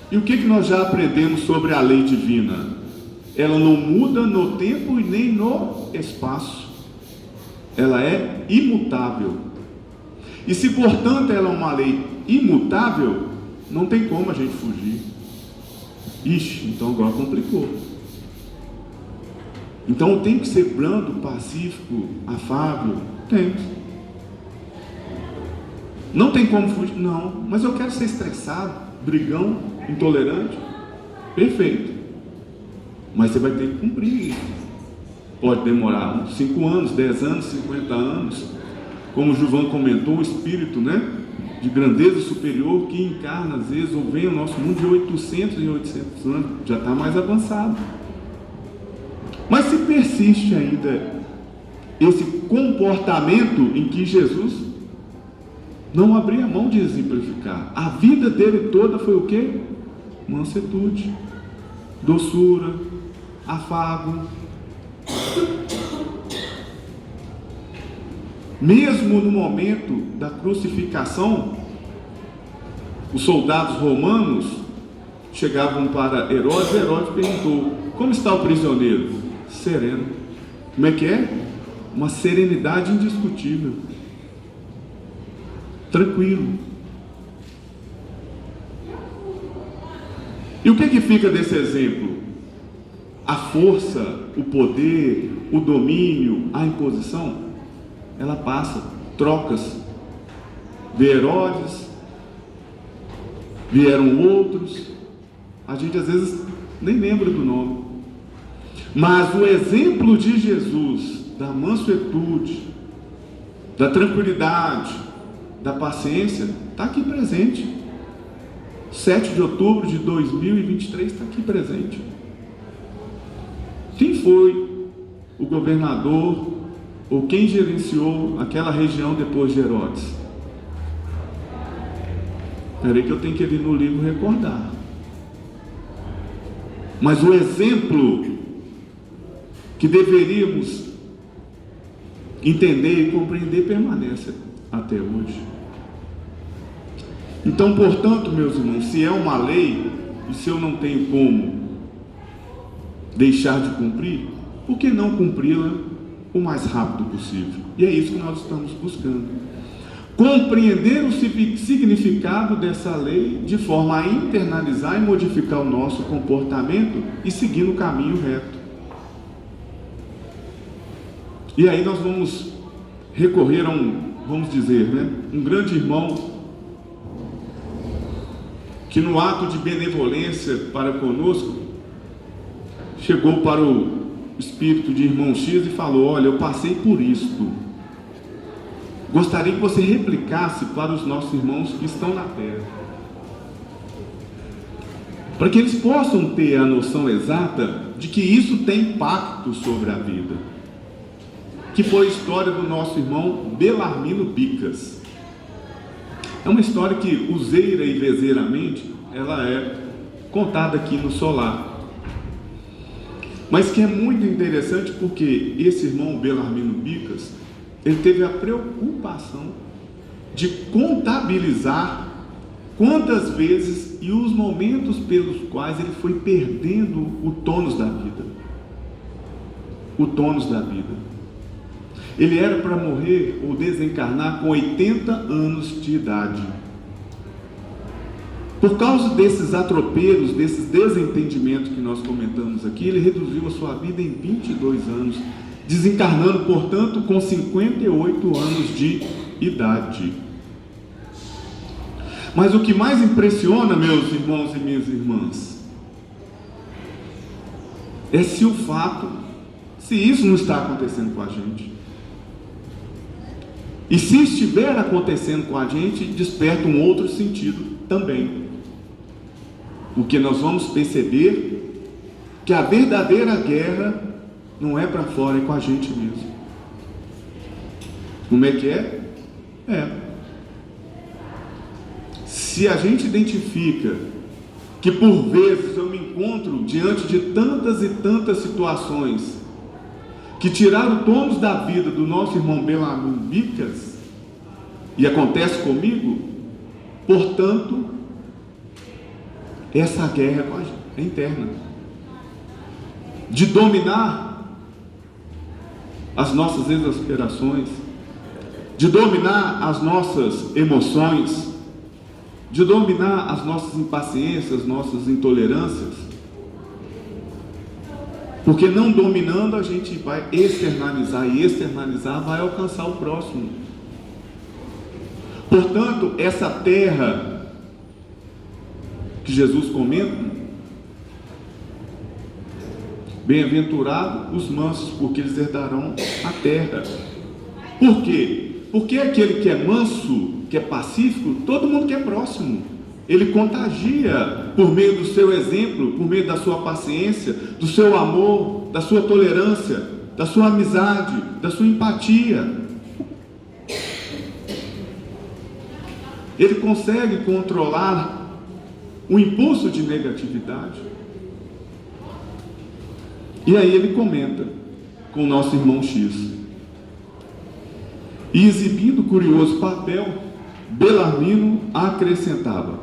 E o que nós já aprendemos sobre a lei divina? Ela não muda no tempo e nem no espaço. Ela é imutável. E se, portanto, ela é uma lei imutável, não tem como a gente fugir. Ixi, então agora complicou. Então tem que ser brando, pacífico, afável? Tem. Não tem como fugir? Não. Mas eu quero ser estressado, brigão, intolerante? Perfeito. Mas você vai ter que cumprir isso. Pode demorar uns 5 anos, 10 anos, 50 anos. Como o Gilvan comentou, o espírito, né, de grandeza superior que encarna às vezes ou vem ao nosso mundo de 800 em 800 anos, já está mais avançado. Mas se persiste ainda esse comportamento em que Jesus não abria mão de exemplificar, a vida dele toda foi o quê? Mansuetude, doçura, afago. Mesmo no momento da crucificação, os soldados romanos chegavam para Herodes, e Herodes perguntou: como está o prisioneiro? Sereno. Como é que é? Uma serenidade indiscutível, tranquilo. E o que fica desse exemplo? A força, o poder, o domínio, a imposição, ela passa, trocas. De Herodes, vieram outros, a gente às vezes nem lembra do nome. Mas o exemplo de Jesus, da mansuetude, da tranquilidade, da paciência, está aqui presente. 7 de outubro de 2023 está aqui presente. Quem foi o governador ou quem gerenciou aquela região depois de Herodes? Peraí que eu tenho que ir no livro recordar. Mas o exemplo que deveríamos entender e compreender permanece até hoje. Então, portanto, meus irmãos, se é uma lei, e se eu não tenho como deixar de cumprir, por que não cumpri-la o mais rápido possível? E é isso que nós estamos buscando. Compreender o significado dessa lei de forma a internalizar e modificar o nosso comportamento e seguir no caminho reto. E aí nós vamos recorrer a vamos dizer, um grande irmão que no ato de benevolência para conosco chegou para o espírito de irmão X e falou: olha, eu passei por isto, gostaria que você replicasse para os nossos irmãos que estão na terra, para que eles possam ter a noção exata de que isso tem impacto sobre a vida. Que foi a história do nosso irmão Belarmino Bicas. É uma história que, useira e vezeiramente, ela é contada aqui no Solar. Mas que é muito interessante porque esse irmão Belarmino Bicas, ele teve a preocupação de contabilizar quantas vezes e os momentos pelos quais ele foi perdendo o tônus da vida. O tônus da vida. Ele era para morrer ou desencarnar com 80 anos de idade. Por causa desses atropelos, desses desentendimentos que nós comentamos aqui, ele reduziu a sua vida em 22 anos, desencarnando, portanto, com 58 anos de idade. Mas o que mais impressiona, meus irmãos e minhas irmãs, é se isso não está acontecendo com a gente. E se estiver acontecendo com a gente, desperta um outro sentido também. Porque nós vamos perceber que a verdadeira guerra não é para fora, é com a gente mesmo. Como é que é? Se a gente identifica que por vezes eu me encontro diante de tantas e tantas situações que tiraram o tônus da vida do nosso irmão Belarmino Bicas, e acontece comigo, portanto, essa guerra é interna, de dominar as nossas exasperações, de dominar as nossas emoções, de dominar as nossas impaciências, nossas intolerâncias, porque não dominando a gente vai externalizar, e externalizar vai alcançar o próximo. Portanto, essa terra que Jesus comenta, bem-aventurados os mansos, porque eles herdarão a terra. Por quê? Porque aquele que é manso, que é pacífico, todo mundo que é próximo. Ele contagia por meio do seu exemplo, por meio da sua paciência, do seu amor, da sua tolerância, da sua amizade, da sua empatia. Ele consegue controlar o impulso de negatividade. E aí ele comenta com o nosso irmão X. E exibindo curioso papel, Belarmino acrescentava: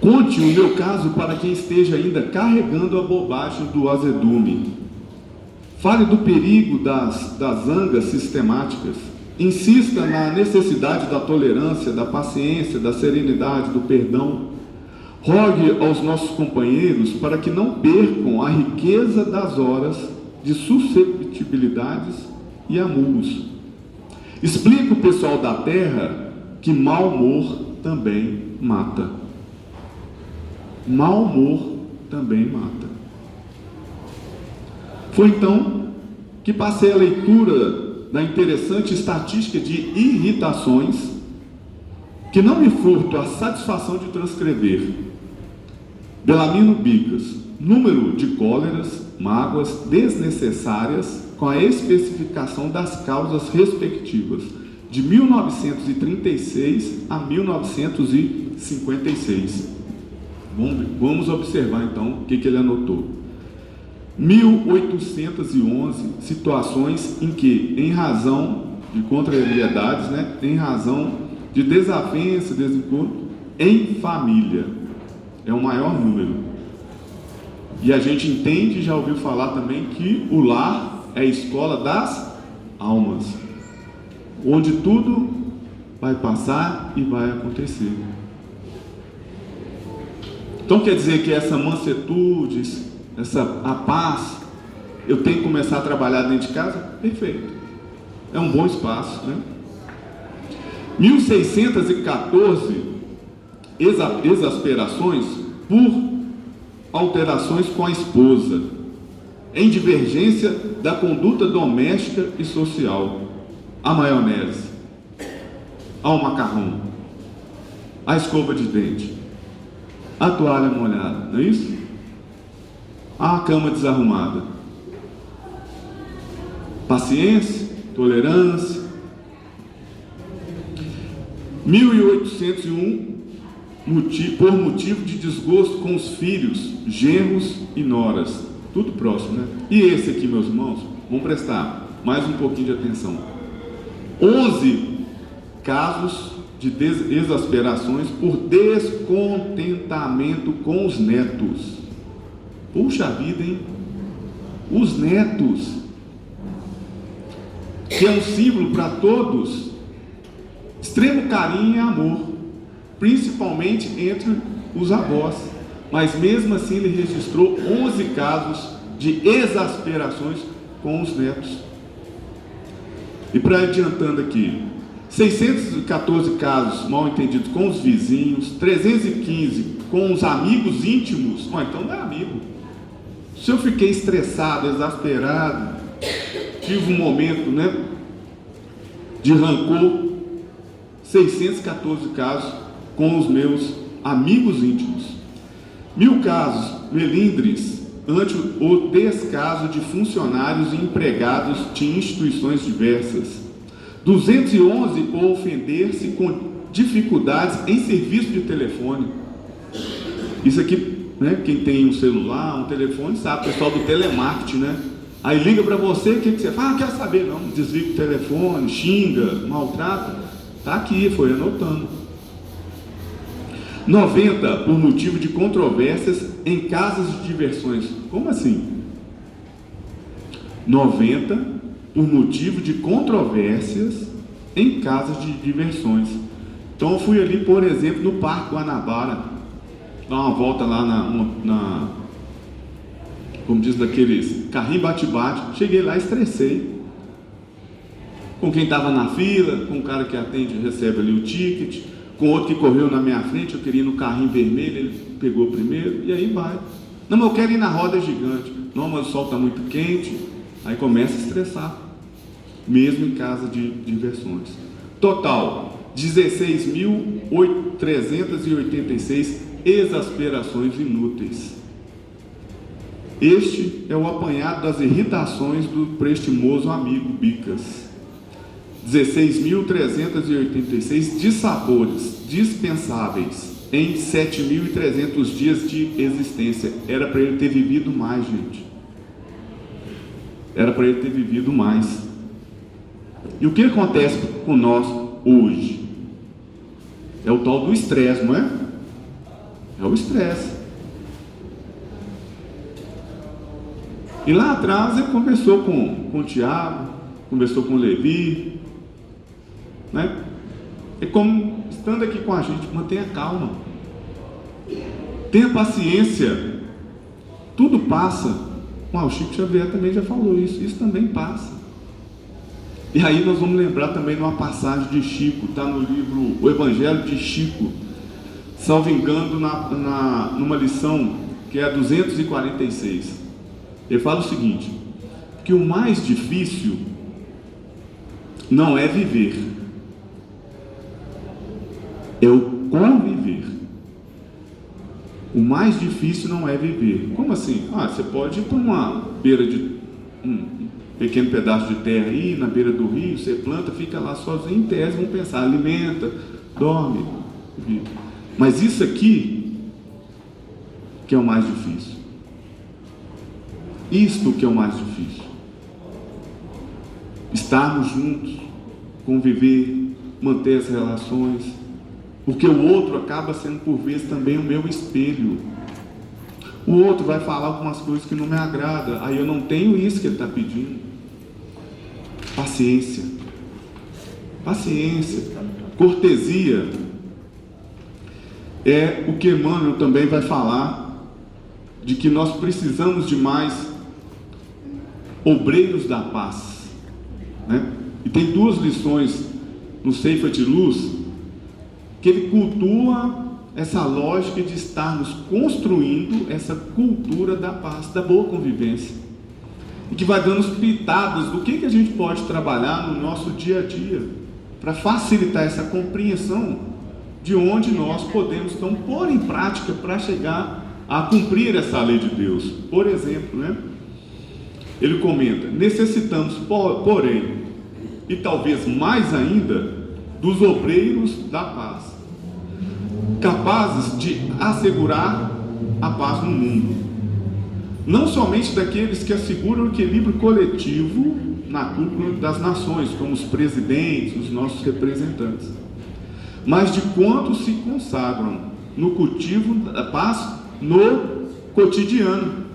conte o meu caso para quem esteja ainda carregando a bobagem do azedume. Fale do perigo das zangas sistemáticas. Insista na necessidade da tolerância, da paciência, da serenidade, do perdão. Rogue aos nossos companheiros para que não percam a riqueza das horas de susceptibilidades e amuros. Explique o pessoal da terra que mau humor também mata. Mau humor também mata. Foi então que passei a leitura da interessante estatística de irritações que não me furto a satisfação de transcrever. Belarmino Bicas, número de cóleras, mágoas desnecessárias, com a especificação das causas respectivas, de 1936 a 1956. Vamos observar então o que ele anotou. 1811 situações em que, em razão de contrariedades, em razão de desavença, desencontro, em família, é o maior número. E a gente entende, já ouviu falar também, que o lar é a escola das almas, onde tudo vai passar e vai acontecer. Então quer dizer que essa mansetude, a paz, eu tenho que começar a trabalhar dentro de casa? Perfeito, é um bom espaço, 1614 exasperações por alterações com a esposa, em divergência da conduta doméstica e social. A maionese, ao macarrão, a escova de dente, a toalha molhada, não é isso? A cama desarrumada. Paciência, tolerância. 1801, por motivo de desgosto com os filhos, genros e noras. Tudo próximo, E esse aqui, meus irmãos, vamos prestar mais um pouquinho de atenção. 11 casos de exasperações por descontentamento com os netos. Puxa vida, hein? Os netos, que é um símbolo para todos, extremo carinho e amor, principalmente entre os avós. Mas mesmo assim ele registrou 11 casos de exasperações com os netos. E para adiantando aqui, 614 casos mal entendidos com os vizinhos, 315 com os amigos íntimos. Então não é amigo. Se eu fiquei estressado, exasperado, tive um momento de rancor, 614 casos com os meus amigos íntimos. 1000 casos melindres ante o descaso de funcionários e empregados de instituições diversas. 211 por ofender-se com dificuldades em serviço de telefone. Isso aqui, quem tem um celular, um telefone, sabe, o pessoal do telemarketing, Aí liga para você, o que você fala? Quero saber, não, desliga o telefone, xinga, maltrata. Está aqui, foi anotando. 90 por motivo de controvérsias em casas de diversões. Como assim? 90 por motivo de controvérsias em casas de diversões. Então eu fui ali, por exemplo, no Parque Guanabara, dar uma volta lá como diz, daqueles carrinho bate-bate. Cheguei lá, estressei com quem estava na fila, com o cara que atende e recebe ali o ticket, com outro que correu na minha frente. Eu queria ir no carrinho vermelho, ele pegou primeiro, e aí vai. Não, mas eu quero ir na roda gigante. Não, mas o sol está muito quente. Aí começa a estressar, mesmo em casa de diversões. Total, 16.386 exasperações inúteis. Este é o apanhado das irritações do prestimoso amigo Bicas. 16.386 dissabores dispensáveis em 7.300 dias de existência. Era para ele ter vivido mais, gente. Era para ele ter vivido mais. E o que acontece com nós hoje? É o tal do estresse, não é? É o estresse. E lá atrás ele conversou com o Tiago, conversou com o Levi, É como estando aqui com a gente, mantenha calma, tenha paciência, tudo passa. O Chico Xavier também já falou isso também passa. E aí nós vamos lembrar também de uma passagem de Chico, está no livro O Evangelho de Chico, salvo engano, numa lição que é a 246. Ele fala o seguinte, que o mais difícil não é viver, é o conviver. o mais difícil não é viver. Como assim? Você pode ir para uma beira de um pequeno pedaço de terra aí, na beira do rio, você planta, fica lá sozinho, em tese, vão pensar, alimenta, dorme, vive. Mas isso aqui, que é o mais difícil. Isto que é o mais difícil. Estarmos juntos, conviver, manter as relações, porque o outro acaba sendo por vezes também o meu espelho. O outro vai falar algumas coisas que não me agradam, aí eu não tenho isso que ele está pedindo. Paciência, paciência, cortesia, é o que Emmanuel também vai falar, de que nós precisamos de mais obreiros da paz, né? E tem duas lições no Ceifa de Luz, que ele cultua essa lógica de estarmos construindo essa cultura da paz, da boa convivência, e que vai dando pitadas do que a gente pode trabalhar no nosso dia a dia, para facilitar essa compreensão de onde nós podemos então pôr em prática para chegar a cumprir essa lei de Deus. Por exemplo, né? Ele comenta: necessitamos, porém, e talvez mais ainda, dos obreiros da paz, capazes de assegurar a paz no mundo. Não somente daqueles que asseguram o equilíbrio coletivo na cúpula das nações, como os presidentes, os nossos representantes, mas de quantos se consagram no cultivo da paz no cotidiano,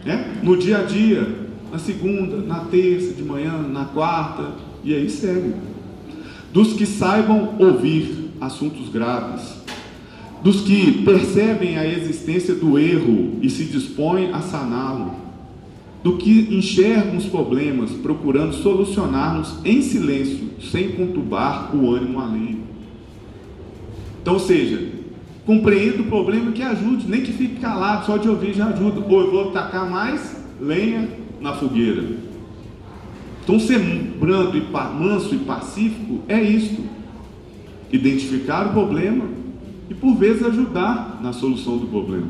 né? No dia a dia, na segunda, na terça, de manhã, na quarta, e aí segue. Dos que saibam ouvir assuntos graves, dos que percebem a existência do erro e se dispõem a saná-lo, do que enxergam os problemas, procurando solucioná-los em silêncio, sem conturbar o ânimo alheio. Então, ou seja, compreenda o problema que ajude, nem que fique calado, só de ouvir já ajuda. Ou eu vou tacar mais lenha na fogueira. Então, ser brando e manso e pacífico é isto: identificar o problema e por vezes ajudar na solução do problema,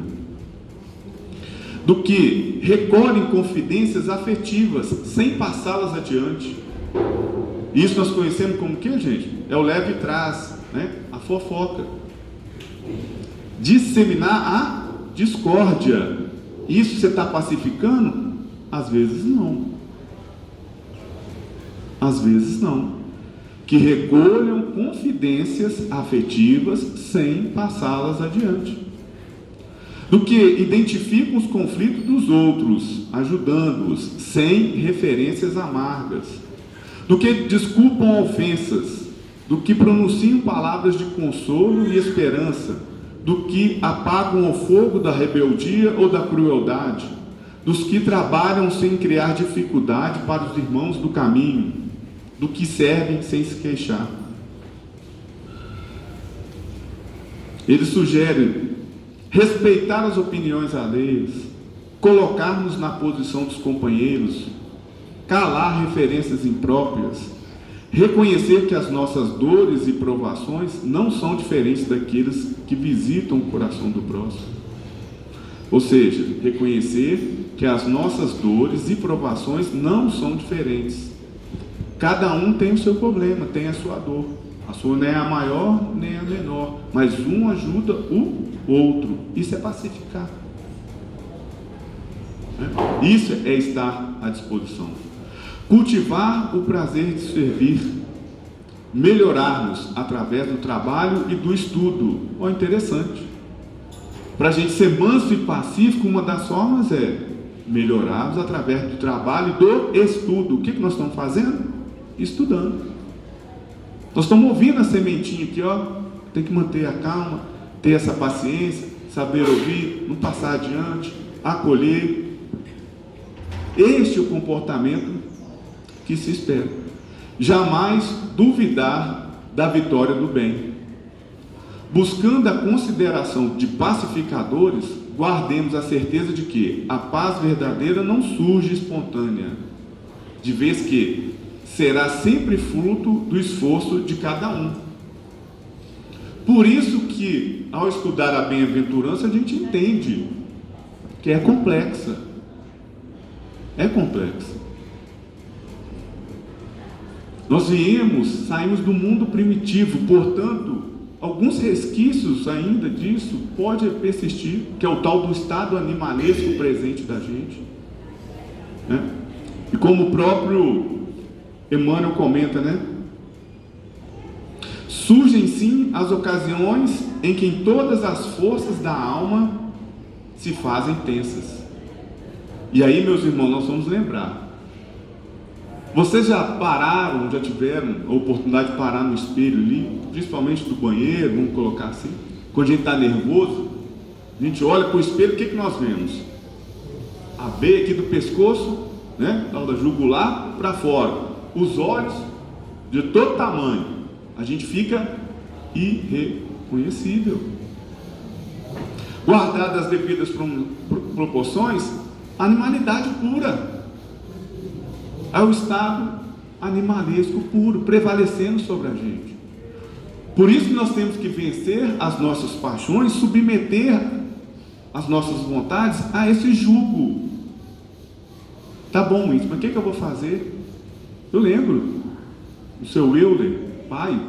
do que recolhem confidências afetivas sem passá-las adiante. Isso nós conhecemos como o que, gente? É o leve e traz, né? A fofoca. Disseminar a discórdia. Isso você está pacificando? Às vezes não. Às vezes não. Que recolham confidências afetivas sem passá-las adiante. Do que identificam os conflitos dos outros, ajudando-os, sem referências amargas. Do que desculpam ofensas, do que pronunciam palavras de consolo e esperança, do que apagam o fogo da rebeldia ou da crueldade, dos que trabalham sem criar dificuldade para os irmãos do caminho, do que servem sem se queixar. Ele sugere respeitar as opiniões alheias, colocar-nos na posição dos companheiros, calar referências impróprias, reconhecer que as nossas dores e provações não são diferentes daqueles que visitam o coração do próximo. Ou seja, reconhecer que as nossas dores e provações não são diferentes. Cada um tem o seu problema, tem a sua dor. A sua nem é a maior, nem a menor, mas um ajuda o outro. Isso é pacificar. Isso é estar à disposição. Cultivar o prazer de servir, melhorar-nos através do trabalho e do estudo. Ó, interessante. Para a gente ser manso e pacífico, uma das formas é melhorarmos através do trabalho e do estudo. O que nós estamos fazendo? Estudando. Nós estamos ouvindo a sementinha aqui, ó. Tem que manter a calma, ter essa paciência, saber ouvir, não passar adiante, acolher. Este é o comportamento que se espera. Jamais duvidar da vitória do bem. Buscando a consideração de pacificadores, guardemos a certeza de que a paz verdadeira não surge espontânea, de vez que será sempre fruto do esforço de cada um. Por isso que, ao estudar a bem-aventurança, a gente entende que é complexa. É complexa. Nós saímos do mundo primitivo, portanto, alguns resquícios ainda disso pode persistir, que é o tal do estado animalesco presente da gente, né? E como o próprio Emmanuel comenta, né? Surgem sim as ocasiões em que todas as forças da alma se fazem tensas. E aí, meus irmãos, nós vamos lembrar. Vocês já tiveram a oportunidade de parar no espelho ali, principalmente do banheiro, vamos colocar assim, quando a gente está nervoso, a gente olha para o espelho, o que nós vemos? A veia aqui do pescoço, né, da jugular para fora, os olhos de todo tamanho, a gente fica irreconhecível. Guardadas as devidas proporções, animalidade pura. É o estado animalesco puro, prevalecendo sobre a gente. Por isso que nós temos que vencer as nossas paixões, submeter as nossas vontades a esse jugo. Tá bom isso, mas o que eu vou fazer? Eu lembro o seu Euler, pai,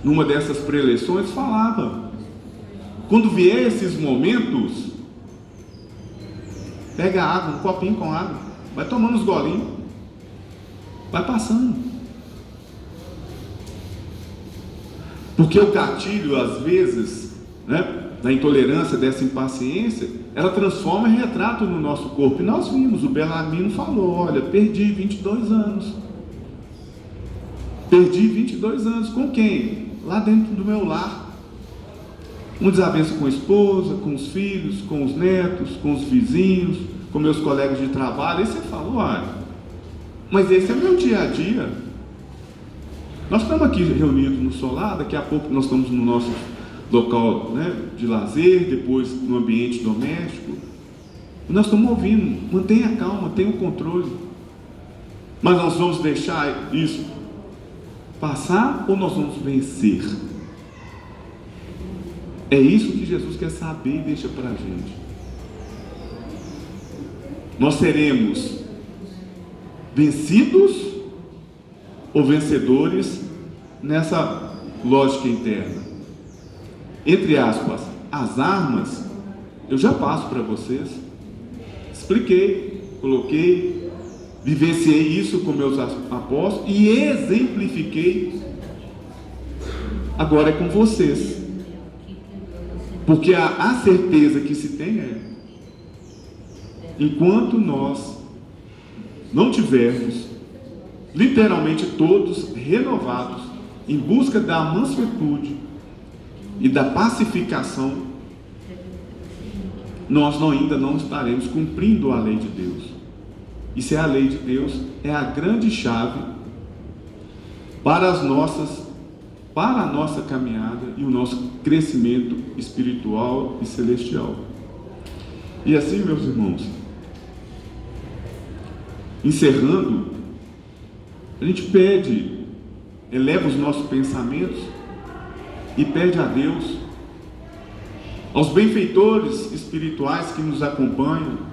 numa dessas preleções falava: quando vier esses momentos, pega água, um copinho com água, vai tomando uns golinhos, vai passando. Porque o gatilho, às vezes, né, da intolerância, dessa impaciência, ela transforma em retrato no nosso corpo. E nós vimos, o Bellarmino falou: olha, perdi 22 anos. Perdi 22 anos. Com quem? Lá dentro do meu lar. Um desavenço com a esposa, com os filhos, com os netos, com os vizinhos, com meus colegas de trabalho. Aí você falou: mas esse é meu dia a dia. Nós estamos aqui reunidos no solar, daqui a pouco nós estamos no nosso local, né, de lazer, depois no ambiente doméstico. Nós estamos ouvindo. Mantenha a calma, tenha o controle. Mas nós vamos deixar isso passar ou nós vamos vencer? É isso que Jesus quer saber e deixa para a gente. Nós seremos vencidos ou vencedores nessa lógica interna? Entre aspas, as armas, eu já passo para vocês. Expliquei, coloquei, vivenciei isso com meus apóstolos e exemplifiquei. Agora é com vocês. Porque a certeza que se tem é: enquanto nós não tivermos literalmente todos renovados em busca da mansuetude e da pacificação, nós ainda não estaremos cumprindo a lei de Deus. E se a lei de Deus é a grande chave para a nossa caminhada e o nosso crescimento espiritual e celestial. E assim, meus irmãos, encerrando, a gente pede, eleva os nossos pensamentos e pede a Deus, aos benfeitores espirituais que nos acompanham,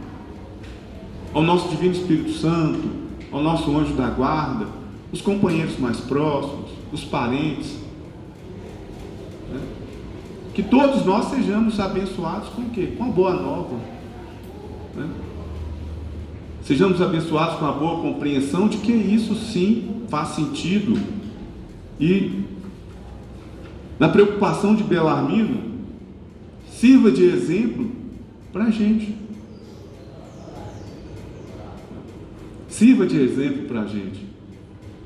ao nosso Divino Espírito Santo, ao nosso anjo da guarda, os companheiros mais próximos, os parentes, né? Que todos nós sejamos abençoados com o quê? Com a boa nova, né? Sejamos abençoados com a boa compreensão de que isso sim faz sentido. E na preocupação de Bellarmino, sirva de exemplo para a gente. Sirva de exemplo para a gente.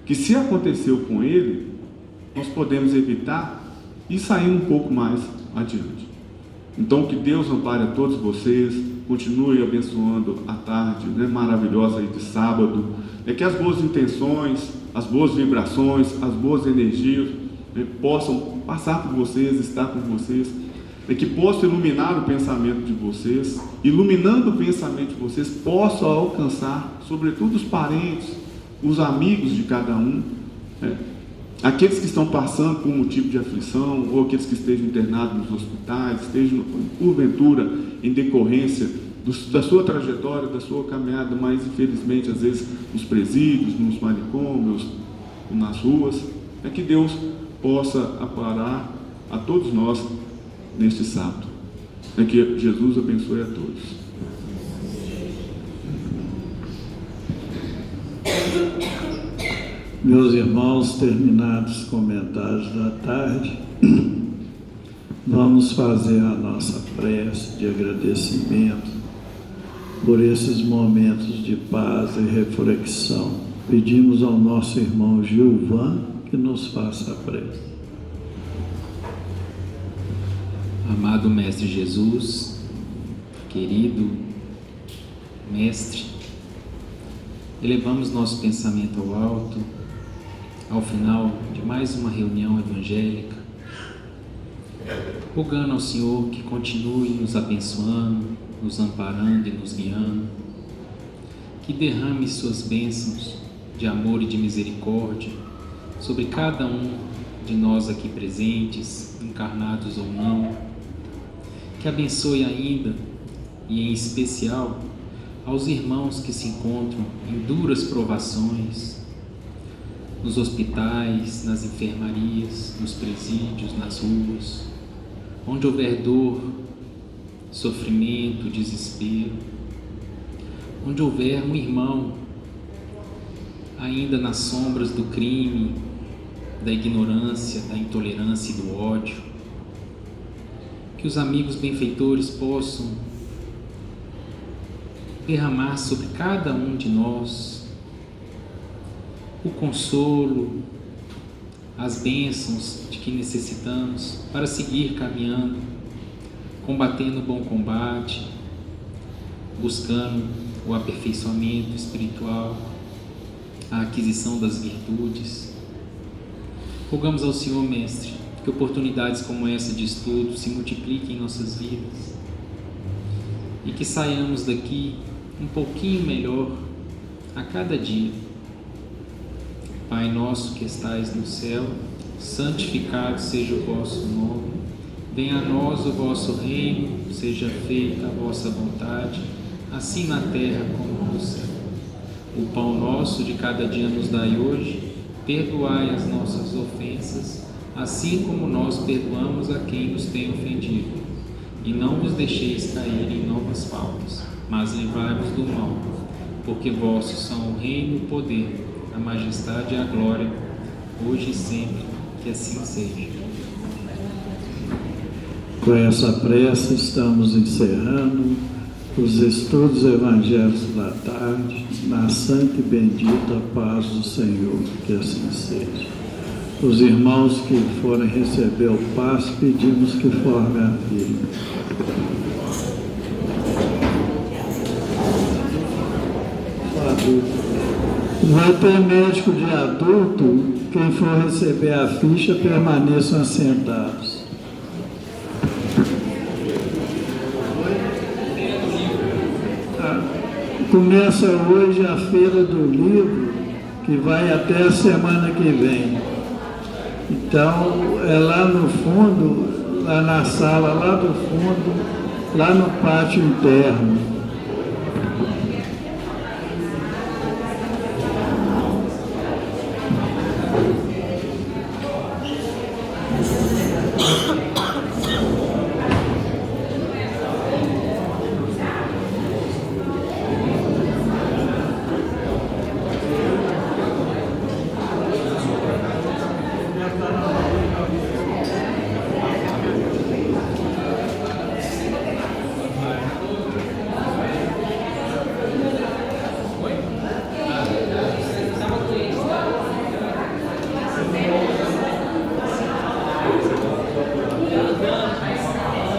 Que se aconteceu com ele, nós podemos evitar e sair um pouco mais adiante. Então, que Deus ampare a todos vocês, continue abençoando a tarde, né, maravilhosa aí de sábado, que as boas intenções, as boas vibrações, as boas energias, né, possam passar por vocês, estar com vocês, que possam iluminar o pensamento de vocês, iluminando o pensamento de vocês, possam alcançar, sobretudo os parentes, os amigos de cada um, né, Aqueles que estão passando por um motivo de aflição, ou aqueles que estejam internados nos hospitais, estejam, porventura, em decorrência da sua trajetória, da sua caminhada, mas infelizmente, às vezes, nos presídios, nos manicômios, nas ruas, é que Deus possa aparar a todos nós neste sábado. É que Jesus abençoe a todos. Meus irmãos, terminados os comentários da tarde, vamos fazer a nossa prece de agradecimento por esses momentos de paz e reflexão. Pedimos ao nosso irmão Gilvan que nos faça a prece. Amado Mestre Jesus, querido Mestre, elevamos nosso pensamento ao alto, ao final de mais uma reunião evangélica, rogando ao Senhor que continue nos abençoando, nos amparando e nos guiando, que derrame suas bênçãos de amor e de misericórdia sobre cada um de nós aqui presentes, encarnados ou não, que abençoe ainda e em especial aos irmãos que se encontram em duras provações, nos hospitais, nas enfermarias, nos presídios, nas ruas, onde houver dor, sofrimento, desespero, onde houver um irmão ainda nas sombras do crime, da ignorância, da intolerância e do ódio, que os amigos benfeitores possam derramar sobre cada um de nós o consolo, as bênçãos de que necessitamos para seguir caminhando, combatendo o bom combate, buscando o aperfeiçoamento espiritual, a aquisição das virtudes. Rogamos ao Senhor, Mestre, que oportunidades como essa de estudo se multipliquem em nossas vidas e que saiamos daqui um pouquinho melhor a cada dia. Pai nosso que estais no céu, santificado seja o vosso nome. Venha a nós o vosso reino, seja feita a vossa vontade, assim na terra como no céu. O pão nosso de cada dia nos dai hoje, perdoai as nossas ofensas, assim como nós perdoamos a quem nos tem ofendido. E não vos deixeis cair em novas faltas, mas livrai-vos do mal, porque vossos são o reino, o poder, a majestade e a glória, hoje e sempre, que assim seja. Com essa prece estamos encerrando os estudos evangélicos da tarde, na santa e bendita paz do Senhor, que assim seja. Os irmãos que forem receber o passe, pedimos que formem a fila. Vai ter médico de adulto, quem for receber a ficha, permaneçam assentados. Começa hoje a Feira do Livro, que vai até a semana que vem. Então, é lá no fundo, lá na sala, lá do fundo, lá no pátio interno.